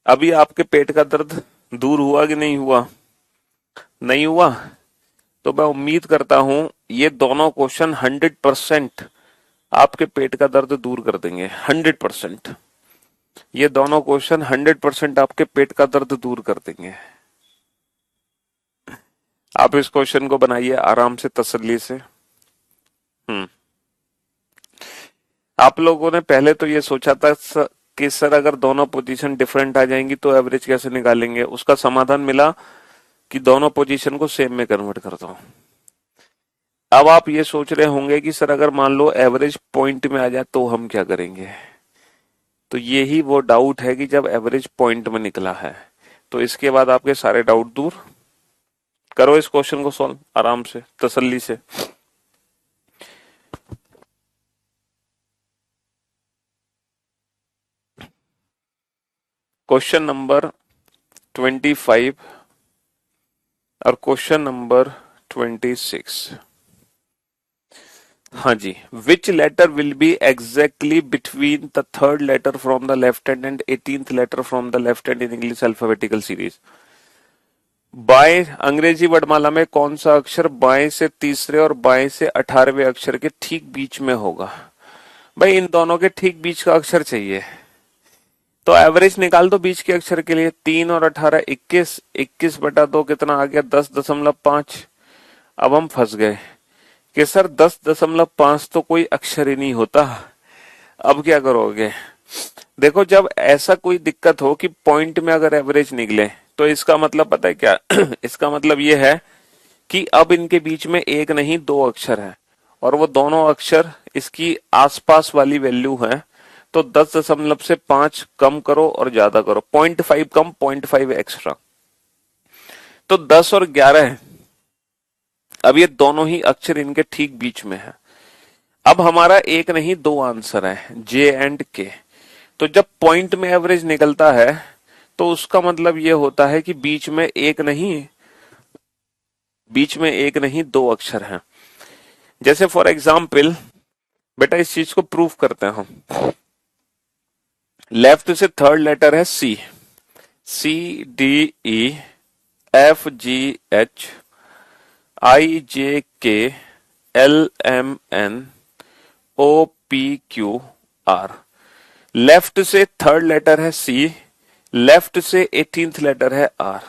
अभी आपके पेट का दर्द दूर हुआ कि नहीं हुआ? नहीं हुआ? तो मैं उम्मीद करता हूं ये दोनों क्वेश्चन 100% आपके पेट का दर्द दूर कर देंगे। 100%। ये दोनों क्वेश्चन 100% आपके पेट का दर्द दूर कर देंगे। आप इस क्वेश्चन को बनाइए आराम से, तसल्ली से। आप लोगों ने पहले तो ये सोचा था कि सर अगर दोनों पोजीशन डिफरेंट आ जाएंगी तो एवरेज कैसे निकालेंगे। उसका समाधान मिला कि दोनों पोजीशन को सेम में कन्वर्ट कर दो। अब आप ये सोच रहे होंगे कि सर अगर मान लो एवरेज पॉइंट में आ जाए तो हम क्या करेंगे। तो ये ही वो डाउट है कि जब एवरेज पॉइंट में निकला है तो इसके बाद आपके सारे डाउट दूर। करो इस क्वेश्चन को सॉल्व आराम से, तसल्ली से। क्वेश्चन नंबर 25 और क्वेश्चन नंबर 26। हाँ जी, which letter will be exactly between the third letter from the left hand and 18th letter from the left hand in English alphabetical series. बाएं अंग्रेजी वर्णमाला में कौन सा अक्षर बाएं से तीसरे और बाएं से 18वें अक्षर के ठीक बीच में होगा? भाई इन दोनों के ठीक बीच का अक्षर चाहिए, तो एवरेज निकाल दो बीच के अक्षर के लिए। 3 और 18 21, 21/2 कितना आ गया? 10.5। अब हम फंस गए कि सर 10.5 तो कोई अक्षर ही नहीं होता। अब क्या करोगे? देखो, जब ऐसा कोई दिक्कत हो कि पॉइंट में अगर एवरेज निकले तो इसका मतलब पता है क्या? इसका मतलब ये है कि अब इनके बीच में एक नहीं दो अक्षर है और वो दोनों अक्षर इसकी आसपास वाली वैल्यू है। तो 10 से 5 कम करो और ज्यादा करो, 0.5 कम 0.5 एक्स्ट्रा, तो 10 और 11। अब ये दोनों ही अक्षर इनके ठीक बीच में है। अब हमारा एक नहीं दो आंसर है, जे एंड के। तो जब पॉइंट में एवरेज निकलता है तो उसका मतलब ये होता है कि बीच में एक नहीं दो अक्षर हैं। जैसे फॉर एग्जाम्पल बेटा इस चीज को प्रूफ करते हैं हम। लेफ्ट से थर्ड लेटर है सी, CDEFGH IJK LMN OPQR। Left से थर्ड लेटर है सी, लेफ्ट से 18th लेटर है आर।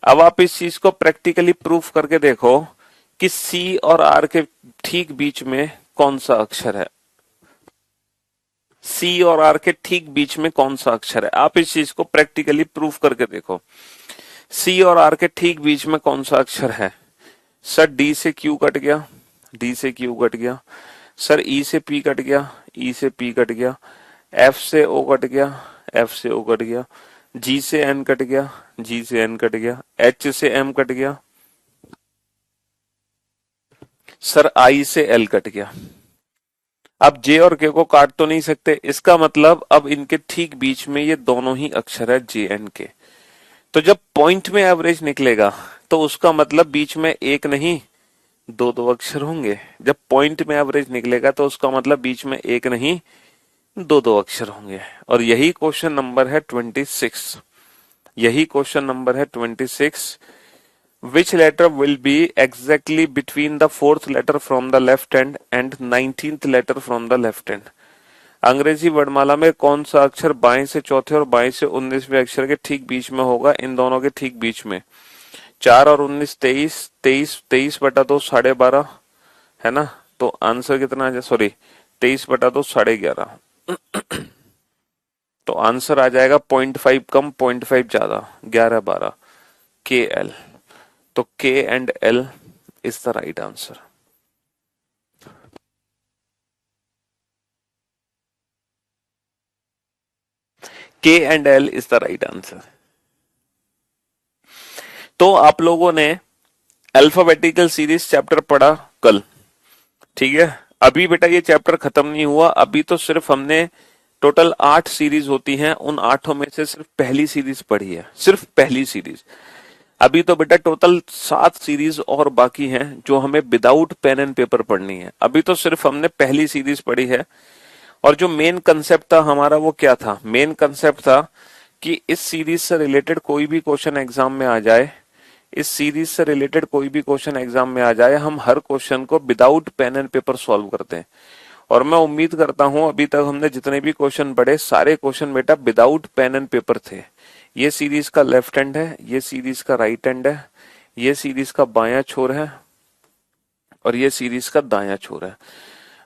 अब आप इस चीज को प्रैक्टिकली प्रूफ करके देखो कि सी और आर के ठीक बीच में कौन सा अक्षर है। सी और आर के ठीक बीच में कौन सा अक्षर है, आप इस चीज को प्रैक्टिकली प्रूफ करके देखो। सी और आर के ठीक बीच में कौन सा अक्षर है? सर डी से क्यू कट गया, डी से क्यू कट गया। सर ई से पी कट गया, ई से पी कट गया। एफ से ओ कट गया, एफ से ओ कट गया। जी से एन कट गया, जी से एन कट गया। एच से एम कट गया। सर आई से एल कट गया। अब जे और के को काट तो नहीं सकते, इसका मतलब अब इनके ठीक बीच में ये दोनों ही अक्षर है, जे एंड के। तो जब पॉइंट में एवरेज निकलेगा तो उसका मतलब बीच में एक नहीं दो दो अक्षर होंगे। जब पॉइंट में एवरेज निकलेगा तो उसका मतलब बीच में एक नहीं दो दो अक्षर होंगे। और यही क्वेश्चन नंबर है 26। यही क्वेश्चन नंबर है 26। Which letter will be exactly between the fourth letter from the left hand and 19th letter from the left hand? अंग्रेजी वर्णमाला में कौन सा अक्षर बाएं से चौथे और बाएं से 19वें अक्षर के ठीक बीच में होगा? इन दोनों के ठीक बीच में 4 और 19 23, 23/2 12.5 है ना। तो आंसर कितना आ जाए? सॉरी 23/2 11.5। तो आंसर आ जाएगा 0.5 कम 0.5 ज्यादा 11/12 KL। तो K and L is the right answer। K and L is the right answer। तो आप लोगों ने अल्फाबेटिकल सीरीज चैप्टर पढ़ा कल, ठीक है। अभी बेटा ये चैप्टर खत्म नहीं हुआ, अभी तो सिर्फ हमने टोटल 8 सीरीज होती हैं, उन 8 में से सिर्फ पहली सीरीज पढ़ी है, सिर्फ पहली सीरीज। अभी तो बेटा टोटल 7 सीरीज और बाकी हैं जो हमें विदाउट पेन एंड पेपर पढ़नी है। अभी तो सिर्फ हमने पहली सीरीज पढ़ी है। और जो मेन कंसेप्ट था हमारा वो क्या था? मेन कंसेप्ट था कि इस सीरीज से रिलेटेड कोई भी क्वेश्चन एग्जाम में आ जाए, इस सीरीज से रिलेटेड कोई भी क्वेश्चन एग्जाम में आ जाए, हम हर क्वेश्चन को without pen and paper solve करते हैं। और मैं उम्मीद करता हूं अभी तक हमने जितने भी क्वेश्चन पढ़े सारे क्वेश्चन बेटा विदाउट पेन एंड पेपर थे। ये सीरीज का लेफ्ट हैंड है, ये सीरीज का राइट हैंड है, ये सीरीज का बायां छोर है और ये सीरीज का दायां छोर है।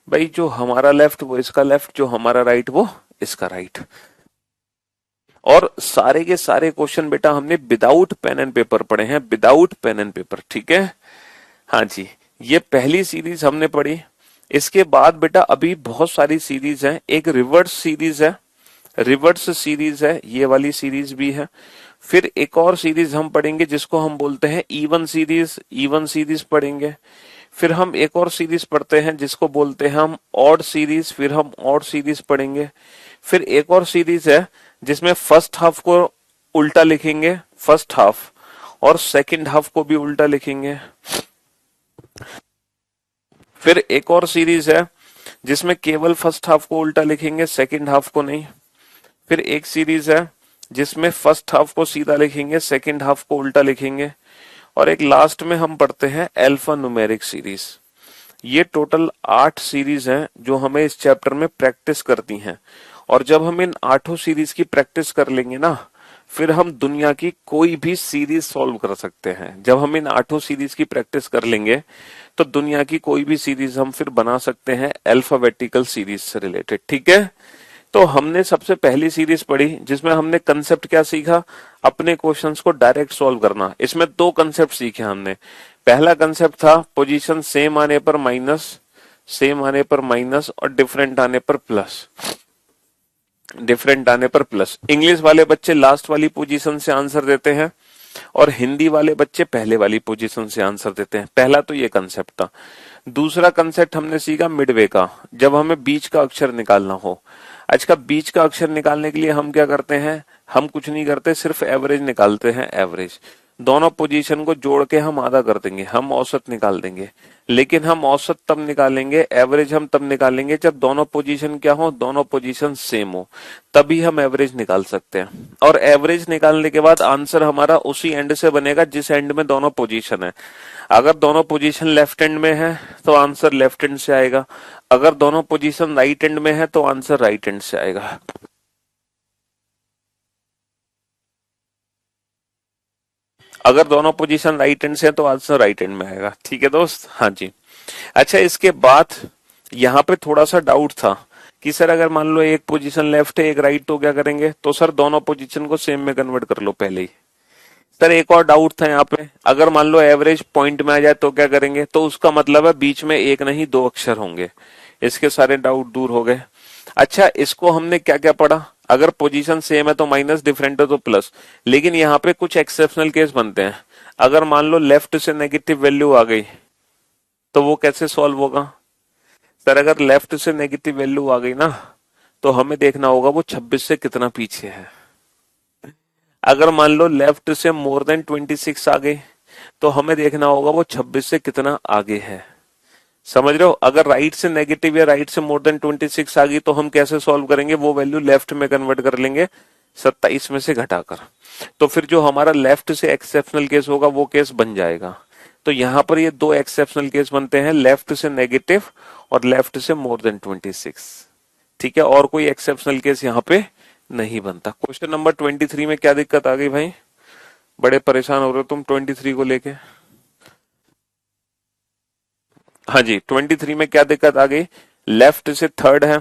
भाई जो हमारा लेफ्ट वो इसका लेफ्ट, जो हमारा राइट वो इसका राइट। और सारे के सारे क्वेश्चन बेटा हमने विदाउट पेन एंड पेपर पढ़े हैं, विदाउट पेन एंड पेपर, ठीक है। हाँ जी, ये पहली सीरीज हमने पढ़ी। इसके बाद बेटा अभी बहुत सारी सीरीज है। एक रिवर्स सीरीज है, रिवर्स सीरीज है, ये वाली सीरीज भी है। फिर एक और सीरीज हम पढ़ेंगे जिसको हम बोलते हैं इवन सीरीज, इवन सीरीज पढ़ेंगे। फिर हम एक और सीरीज पढ़ते हैं जिसको बोलते हैं हम ऑड सीरीज, फिर हम ऑड सीरीज पढ़ेंगे। फिर एक और सीरीज है जिसमें फर्स्ट हाफ को उल्टा लिखेंगे, फर्स्ट हाफ, और सेकंड हाफ को भी उल्टा लिखेंगे। फिर एक और सीरीज है जिसमें केवल फर्स्ट हाफ को उल्टा लिखेंगे, सेकंड हाफ को नहीं। फिर एक सीरीज है जिसमें फर्स्ट हाफ को सीधा लिखेंगे, सेकंड हाफ को उल्टा लिखेंगे। और एक लास्ट में हम पढ़ते हैं अल्फा न्यूमेरिक सीरीज। ये टोटल 8 सीरीज हैं जो हमें इस चैप्टर में प्रैक्टिस करती हैं। और जब हम इन 8 सीरीज की प्रैक्टिस कर लेंगे ना, फिर हम दुनिया की कोई भी सीरीज सॉल्व कर सकते हैं। जब हम इन 8 सीरीज की प्रैक्टिस कर लेंगे तो दुनिया की कोई भी सीरीज हम फिर बना सकते हैं अल्फाबेटिकल सीरीज से रिलेटेड, ठीक है। तो हमने सबसे पहली सीरीज पढ़ी जिसमें हमने कंसेप्ट क्या सीखा, अपने क्वेश्चंस को डायरेक्ट सॉल्व करना। इसमें 2 कंसेप्ट सीखे हमने। पहला कंसेप्ट था पोजीशन सेम आने पर माइनस, सेम आने पर माइनस और डिफरेंट आने पर प्लस, डिफरेंट आने पर प्लस। इंग्लिश वाले बच्चे लास्ट वाली पोजीशन से आंसर देते हैं और हिंदी वाले बच्चे पहले वाली पोजीशन से आंसर देते हैं। पहला तो ये कंसेप्ट था। दूसरा कंसेप्ट हमने सीखा मिडवे का, जब हमें बीच का अक्षर निकालना हो। आज का बीच का अक्षर निकालने के लिए हम क्या करते हैं, हम कुछ नहीं करते, सिर्फ एवरेज निकालते हैं, एवरेज। दोनों पोजीशन को जोड़ के हम आधा कर देंगे, हम औसत निकाल देंगे। लेकिन हम औसत तब निकालेंगे, एवरेज हम तब निकालेंगे जब दोनों पोजीशन क्या हो, दोनों पोजीशन सेम हो, तभी हम एवरेज निकाल सकते हैं। और एवरेज निकालने के बाद आंसर हमारा उसी एंड से बनेगा जिस एंड में दोनों पोजीशन है। अगर दोनों पोजीशन लेफ्ट एंड में है तो आंसर लेफ्ट एंड से आएगा, अगर दोनों पोजीशन राइट एंड में है तो आंसर राइट एंड से आएगा। अगर दोनों पोजीशन राइट एंड से है तो आंसर राइट एंड में आएगा, ठीक है दोस्त। हाँ जी। अच्छा, इसके बाद यहाँ पे थोड़ा सा डाउट था कि सर अगर मान लो एक पोजीशन लेफ्ट है एक राइट तो क्या करेंगे, तो सर दोनों पोजीशन को सेम में कन्वर्ट कर लो पहले ही। सर एक और डाउट था यहाँ पे, अगर मान लो एवरेज पॉइंट में आ जाए तो क्या करेंगे, तो उसका मतलब है बीच में एक नहीं 2 अक्षर होंगे। इसके सारे डाउट दूर हो गए। अच्छा, इसको हमने क्या क्या पढ़ा, अगर पोजीशन सेम है तो माइनस, डिफरेंट है तो प्लस। लेकिन यहाँ पे कुछ एक्सेप्शनल केस बनते हैं। अगर मान लो लेफ्ट से नेगेटिव वैल्यू आ गई तो वो कैसे सॉल्व होगा। सर अगर लेफ्ट से नेगेटिव वैल्यू आ गई ना तो हमें देखना होगा वो 26 से कितना पीछे है। अगर मान लो लेफ्ट से मोर देन 26 आ गई तो हमें देखना होगा वो 26 से कितना आगे है। समझ रहे हो। अगर राइट से नेगेटिव या राइट से मोर देन 26 आ गई तो हम कैसे सॉल्व करेंगे, वो वैल्यू लेफ्ट में कन्वर्ट कर लेंगे 27 में से घटाकर। तो फिर जो हमारा लेफ्ट से एक्सेप्शनल केस होगा वो केस बन जाएगा। तो यहां पर ये 2 एक्सेप्शनल केस बनते हैं, लेफ्ट से नेगेटिव और लेफ्ट से मोर देन 26, ठीक है। और कोई एक्सेप्शनल केस यहाँ पे नहीं बनता। क्वेश्चन नंबर 23 में क्या दिक्कत आ गई भाई, बड़े परेशान हो रहे हो तुम 23 को लेके। हाँ जी, 23 में क्या दिक्कत आ गई, लेफ्ट से थर्ड है।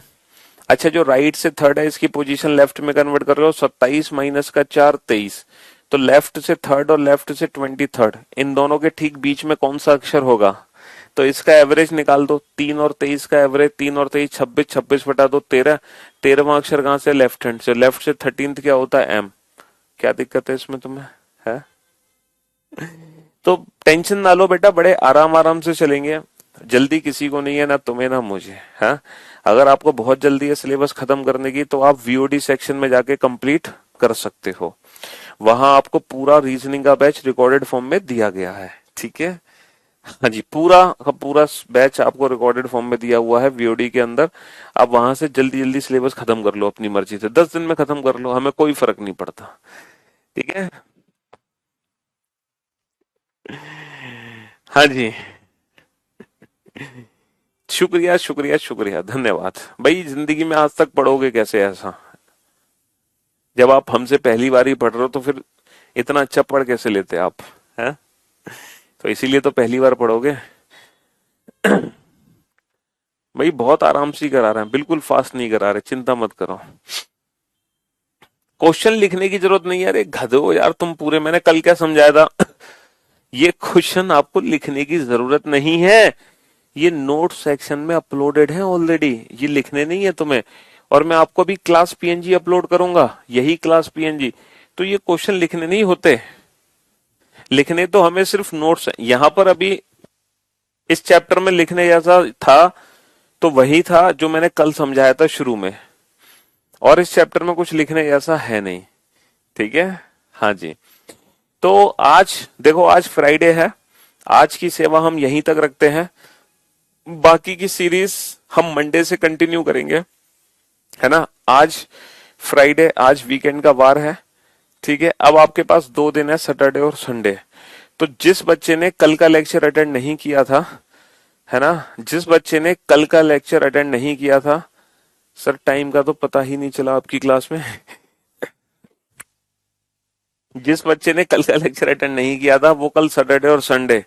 अच्छा, जो राइट से थर्ड है इसकी पोजीशन लेफ्ट में कन्वर्ट कर रहे हो, 27 माइनस का 4 23। तो लेफ्ट से थर्ड और लेफ्ट से 23, इन दोनों के ठीक बीच में कौन सा अक्षर होगा, तो इसका एवरेज निकाल दो। 3 और 23 का एवरेज, 3 और 23 26, 26 बटा दो 13। 13वां अक्षर कहां से, लेफ्ट हैंड से। लेफ्ट से 13th क्या होता है, एम। क्या दिक्कत है इसमें तुम्हें है? तो टेंशन ना लो बेटा, बड़े आराम आराम से चलेंगे। जल्दी किसी को नहीं है, ना तुम्हें ना मुझे, है। अगर आपको बहुत जल्दी है सिलेबस खत्म करने की तो आप वीओडी सेक्शन में जाके कंप्लीट कर सकते हो। वहां आपको पूरा रीजनिंग का बैच रिकॉर्डेड फॉर्म में दिया गया है, ठीक है। हाँ जी, पूरा का पूरा बैच आपको रिकॉर्डेड फॉर्म में दिया हुआ है वीओडी के अंदर। आप वहां से जल्दी जल्दी सिलेबस खत्म कर लो अपनी मर्जी से, 10 दिन में खत्म कर लो, हमें कोई फर्क नहीं पड़ता। ठीक है। हाँ जी। शुक्रिया शुक्रिया शुक्रिया, धन्यवाद। भाई जिंदगी में आज तक पढ़ोगे कैसे ऐसा? जब आप हमसे पहली बार ही पढ़ रहे हो तो फिर इतना अच्छा पढ़ कैसे लेते आप? हैं? तो इसीलिए तो पहली बार पढ़ोगे। भाई बहुत आराम से ही करा रहे हैं, बिल्कुल फास्ट नहीं करा रहे, चिंता मत करो। क्वेश्चन लिखने की जरूरत नहीं है, अरे गधे हो यार तुम पूरे, मैंने कल क्या समझाया था? ये क्वेश्चन आपको लिखने की जरूरत नहीं है, ये नोट सेक्शन में अपलोडेड है ऑलरेडी, ये लिखने नहीं है तुम्हें। और मैं आपको भी क्लास पीएनजी अपलोड करूंगा, यही क्लास पीएनजी। तो ये क्वेश्चन लिखने नहीं होते, लिखने तो हमें सिर्फ नोट्स है। यहां पर अभी इस चैप्टर में लिखने जैसा था तो वही था जो मैंने कल समझाया था शुरू में, और इस चैप्टर में कुछ लिखने जैसा है नहीं। ठीक है। हाँ जी। तो आज देखो, आज फ्राइडे है, आज की सेवा हम यहीं तक रखते हैं। बाकी की सीरीज हम मंडे से कंटिन्यू करेंगे, है ना। आज फ्राइडे, आज वीकेंड का वार है। ठीक है। अब आपके पास 2 दिन है, सैटरडे और संडे। तो जिस बच्चे ने कल का लेक्चर अटेंड नहीं किया था, है ना, जिस बच्चे ने कल का लेक्चर अटेंड नहीं किया था, सर टाइम का तो पता ही नहीं चला आपकी क्लास में। जिस बच्चे ने कल का लेक्चर अटेंड नहीं किया था वो कल सैटरडे और संडे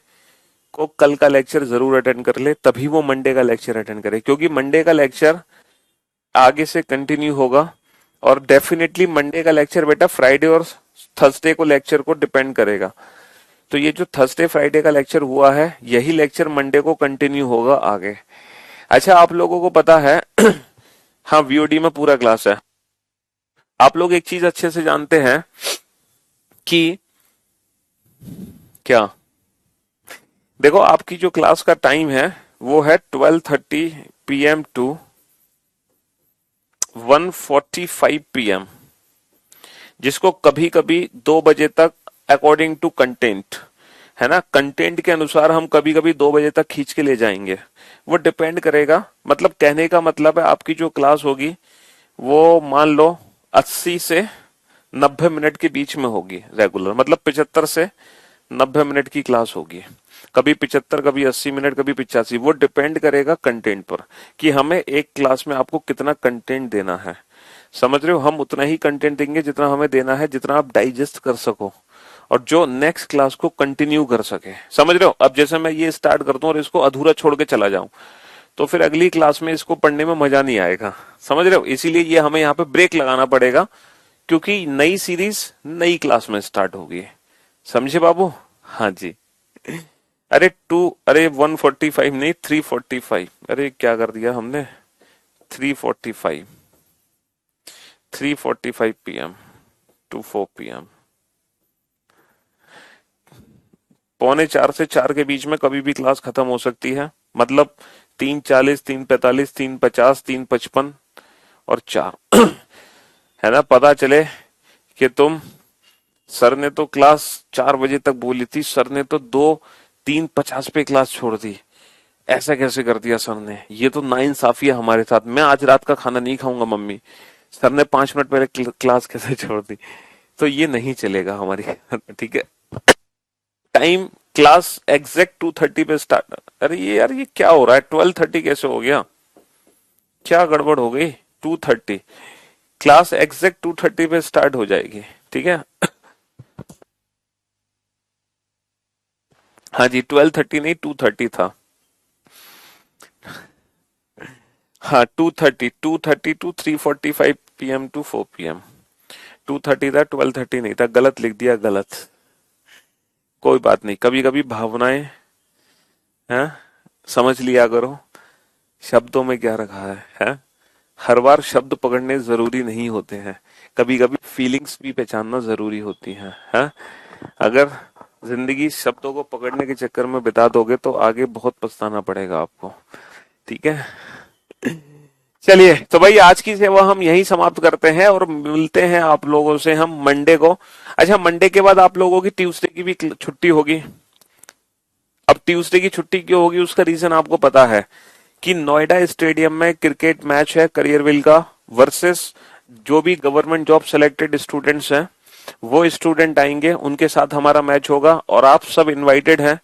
को कल का लेक्चर जरूर अटेंड कर ले, तभी वो मंडे का लेक्चर अटेंड करे, क्योंकि मंडे का लेक्चर आगे से कंटिन्यू होगा। और डेफिनेटली मंडे का लेक्चर बेटा फ्राइडे और थर्सडे को लेक्चर को डिपेंड करेगा। तो ये जो थर्सडे फ्राइडे का लेक्चर हुआ है, यही लेक्चर मंडे को कंटिन्यू होगा आगे। अच्छा, आप लोगों को पता है हाँ, वीओडी में पूरा क्लास है। आप लोग एक चीज अच्छे से जानते हैं कि क्या, देखो आपकी जो क्लास का टाइम है वो है 12:30 PM टू 1:45 PM, जिसको कभी कभी 2 बजे तक अकॉर्डिंग टू कंटेंट, है ना, कंटेंट के अनुसार हम कभी कभी 2 बजे तक खींच के ले जाएंगे। वो डिपेंड करेगा, मतलब कहने का मतलब है आपकी जो क्लास होगी वो मान लो 80 से 90 मिनट के बीच में होगी रेगुलर, मतलब 75 से 90 मिनट की क्लास होगी। कभी 75, कभी 80 मिनट, कभी 85। वो डिपेंड करेगा कंटेंट पर कि हमें एक क्लास में आपको कितना कंटेंट देना है। समझ रहे हो, हम उतना ही कंटेंट देंगे जितना हमें देना है, जितना आप डाइजेस्ट कर सको और जो नेक्स्ट क्लास को कंटिन्यू कर सके। समझ रहे हो। अब जैसे मैं ये स्टार्ट करता हूँ और इसको अधूरा छोड़ के चला जाऊं तो फिर अगली क्लास में इसको पढ़ने में मजा नहीं आएगा। समझ रहे हो, इसीलिए ये हमें यहाँ पे ब्रेक लगाना पड़ेगा, क्योंकि नई सीरीज नई क्लास में स्टार्ट होगी। समझे बाबू? हाँ जी। अरे 1:45 नहीं, 3:45। अरे क्या कर दिया हमने, 3:45, 3:45 PM टू 4 PM। 3:45 से 4 के बीच में कभी भी क्लास खत्म हो सकती है, मतलब 3:40, 3:45, 3:50, 3:55 और 4। है ना, पता चले कि तुम, सर ने तो क्लास 4 बजे तक बोली थी, सर ने तो 3:50 पे क्लास छोड़ दी, ऐसा कैसे कर दिया सर ने, ये तो नाइंसाफी है हमारे साथ, मैं आज रात का खाना नहीं खाऊंगा मम्मी, सर ने 5 मिनट पहले क्लास कैसे छोड़ दी। तो ये नहीं चलेगा हमारी। ठीक है। टाइम क्लास एग्जैक्ट 2:30 पे स्टार्ट। अरे ये यार, ये क्या हो रहा है, 12:30 कैसे हो गया, क्या गड़बड़ हो गई? 2:30 क्लास एग्जैक्ट 2:30 पे स्टार्ट हो जाएगी। ठीक है। हाँ जी, 12:30 नहीं, 2:30 था। हाँ, 2:30 टू 3:45 PM टू 4 PM। 2:30 था, 12:30 नहीं था, गलत लिख दिया, गलत। कोई बात नहीं, कभी कभी भावनाएं हैं, समझ लिया करो, शब्दों में क्या रखा है? हर बार शब्द पकड़ने जरूरी नहीं होते हैं, कभी कभी फीलिंग्स भी पहचानना जरूरी होती हैं। अगर जिंदगी शब्दों को पकड़ने के चक्कर में बिता दोगे तो आगे बहुत पछताना पड़ेगा आपको। ठीक है। चलिए, तो भाई आज की सेवा हम यही समाप्त करते हैं और मिलते हैं आप लोगों से हम मंडे को। अच्छा, मंडे के बाद आप लोगों की ट्यूसडे की भी छुट्टी होगी अब ट्यूसडे की छुट्टी क्यों होगी, उसका रीजन आपको पता है कि नोएडा स्टेडियम में क्रिकेट मैच है करियरविल का वर्सेस जो भी गवर्नमेंट जॉब सेलेक्टेड स्टूडेंट्स हैं, वो स्टूडेंट आएंगे, उनके साथ हमारा मैच होगा और आप सब इनवाइटेड हैं।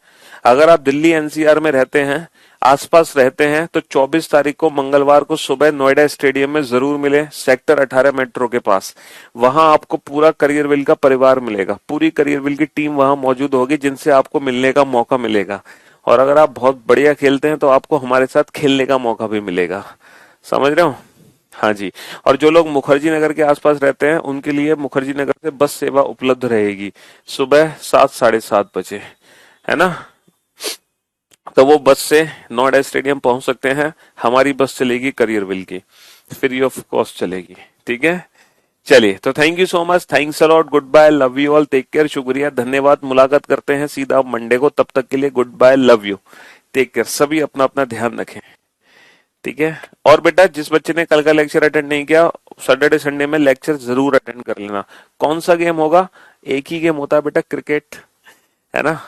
अगर आप दिल्ली एनसीआर में रहते हैं, आसपास रहते हैं, तो 24 तारीख को मंगलवार को सुबह नोएडा स्टेडियम में जरूर मिले, सेक्टर 18 मेट्रो के पास। वहां आपको पूरा करियरविल का परिवार मिलेगा, पूरी करियरविल की टीम वहां मौजूद होगी जिनसे आपको मिलने का मौका मिलेगा। और अगर आप बहुत बढ़िया खेलते हैं तो आपको हमारे साथ खेलने का मौका भी मिलेगा। समझ रहे हो? हाँ जी। और जो लोग मुखर्जी नगर के आसपास रहते हैं उनके लिए मुखर्जी नगर से बस सेवा उपलब्ध रहेगी सुबह 7 साढ़े 7 बजे, है ना? तो वो बस से नोएडा स्टेडियम पहुंच सकते हैं। हमारी बस चलेगी करियरविल की, फ्री ऑफ कॉस्ट चलेगी। ठीक है, चलिए, तो thank you so much, thanks a lot, goodbye, love you all, take care, शुक्रिया, धन्यवाद। मुलाकात करते हैं सीधा मंडे को, तब तक के लिए goodbye, love you, take care. सभी अपना अपना ध्यान रखें। ठीक है, और बेटा जिस बच्चे ने कल का लेक्चर अटेंड नहीं किया, सैटरडे संडे में लेक्चर जरूर अटेंड कर लेना। कौन सा गेम होगा? एक ही गेम होता है बेटा, क्रिकेट, है ना?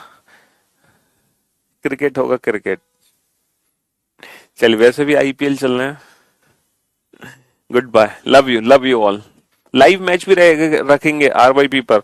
क्रिकेट होगा, क्रिकेट। चलिए, वैसे भी आईपीएल चल रहे हैं। Goodbye, love you all. Live match भी रहेगा, रखेंगे आरवाईपी पर।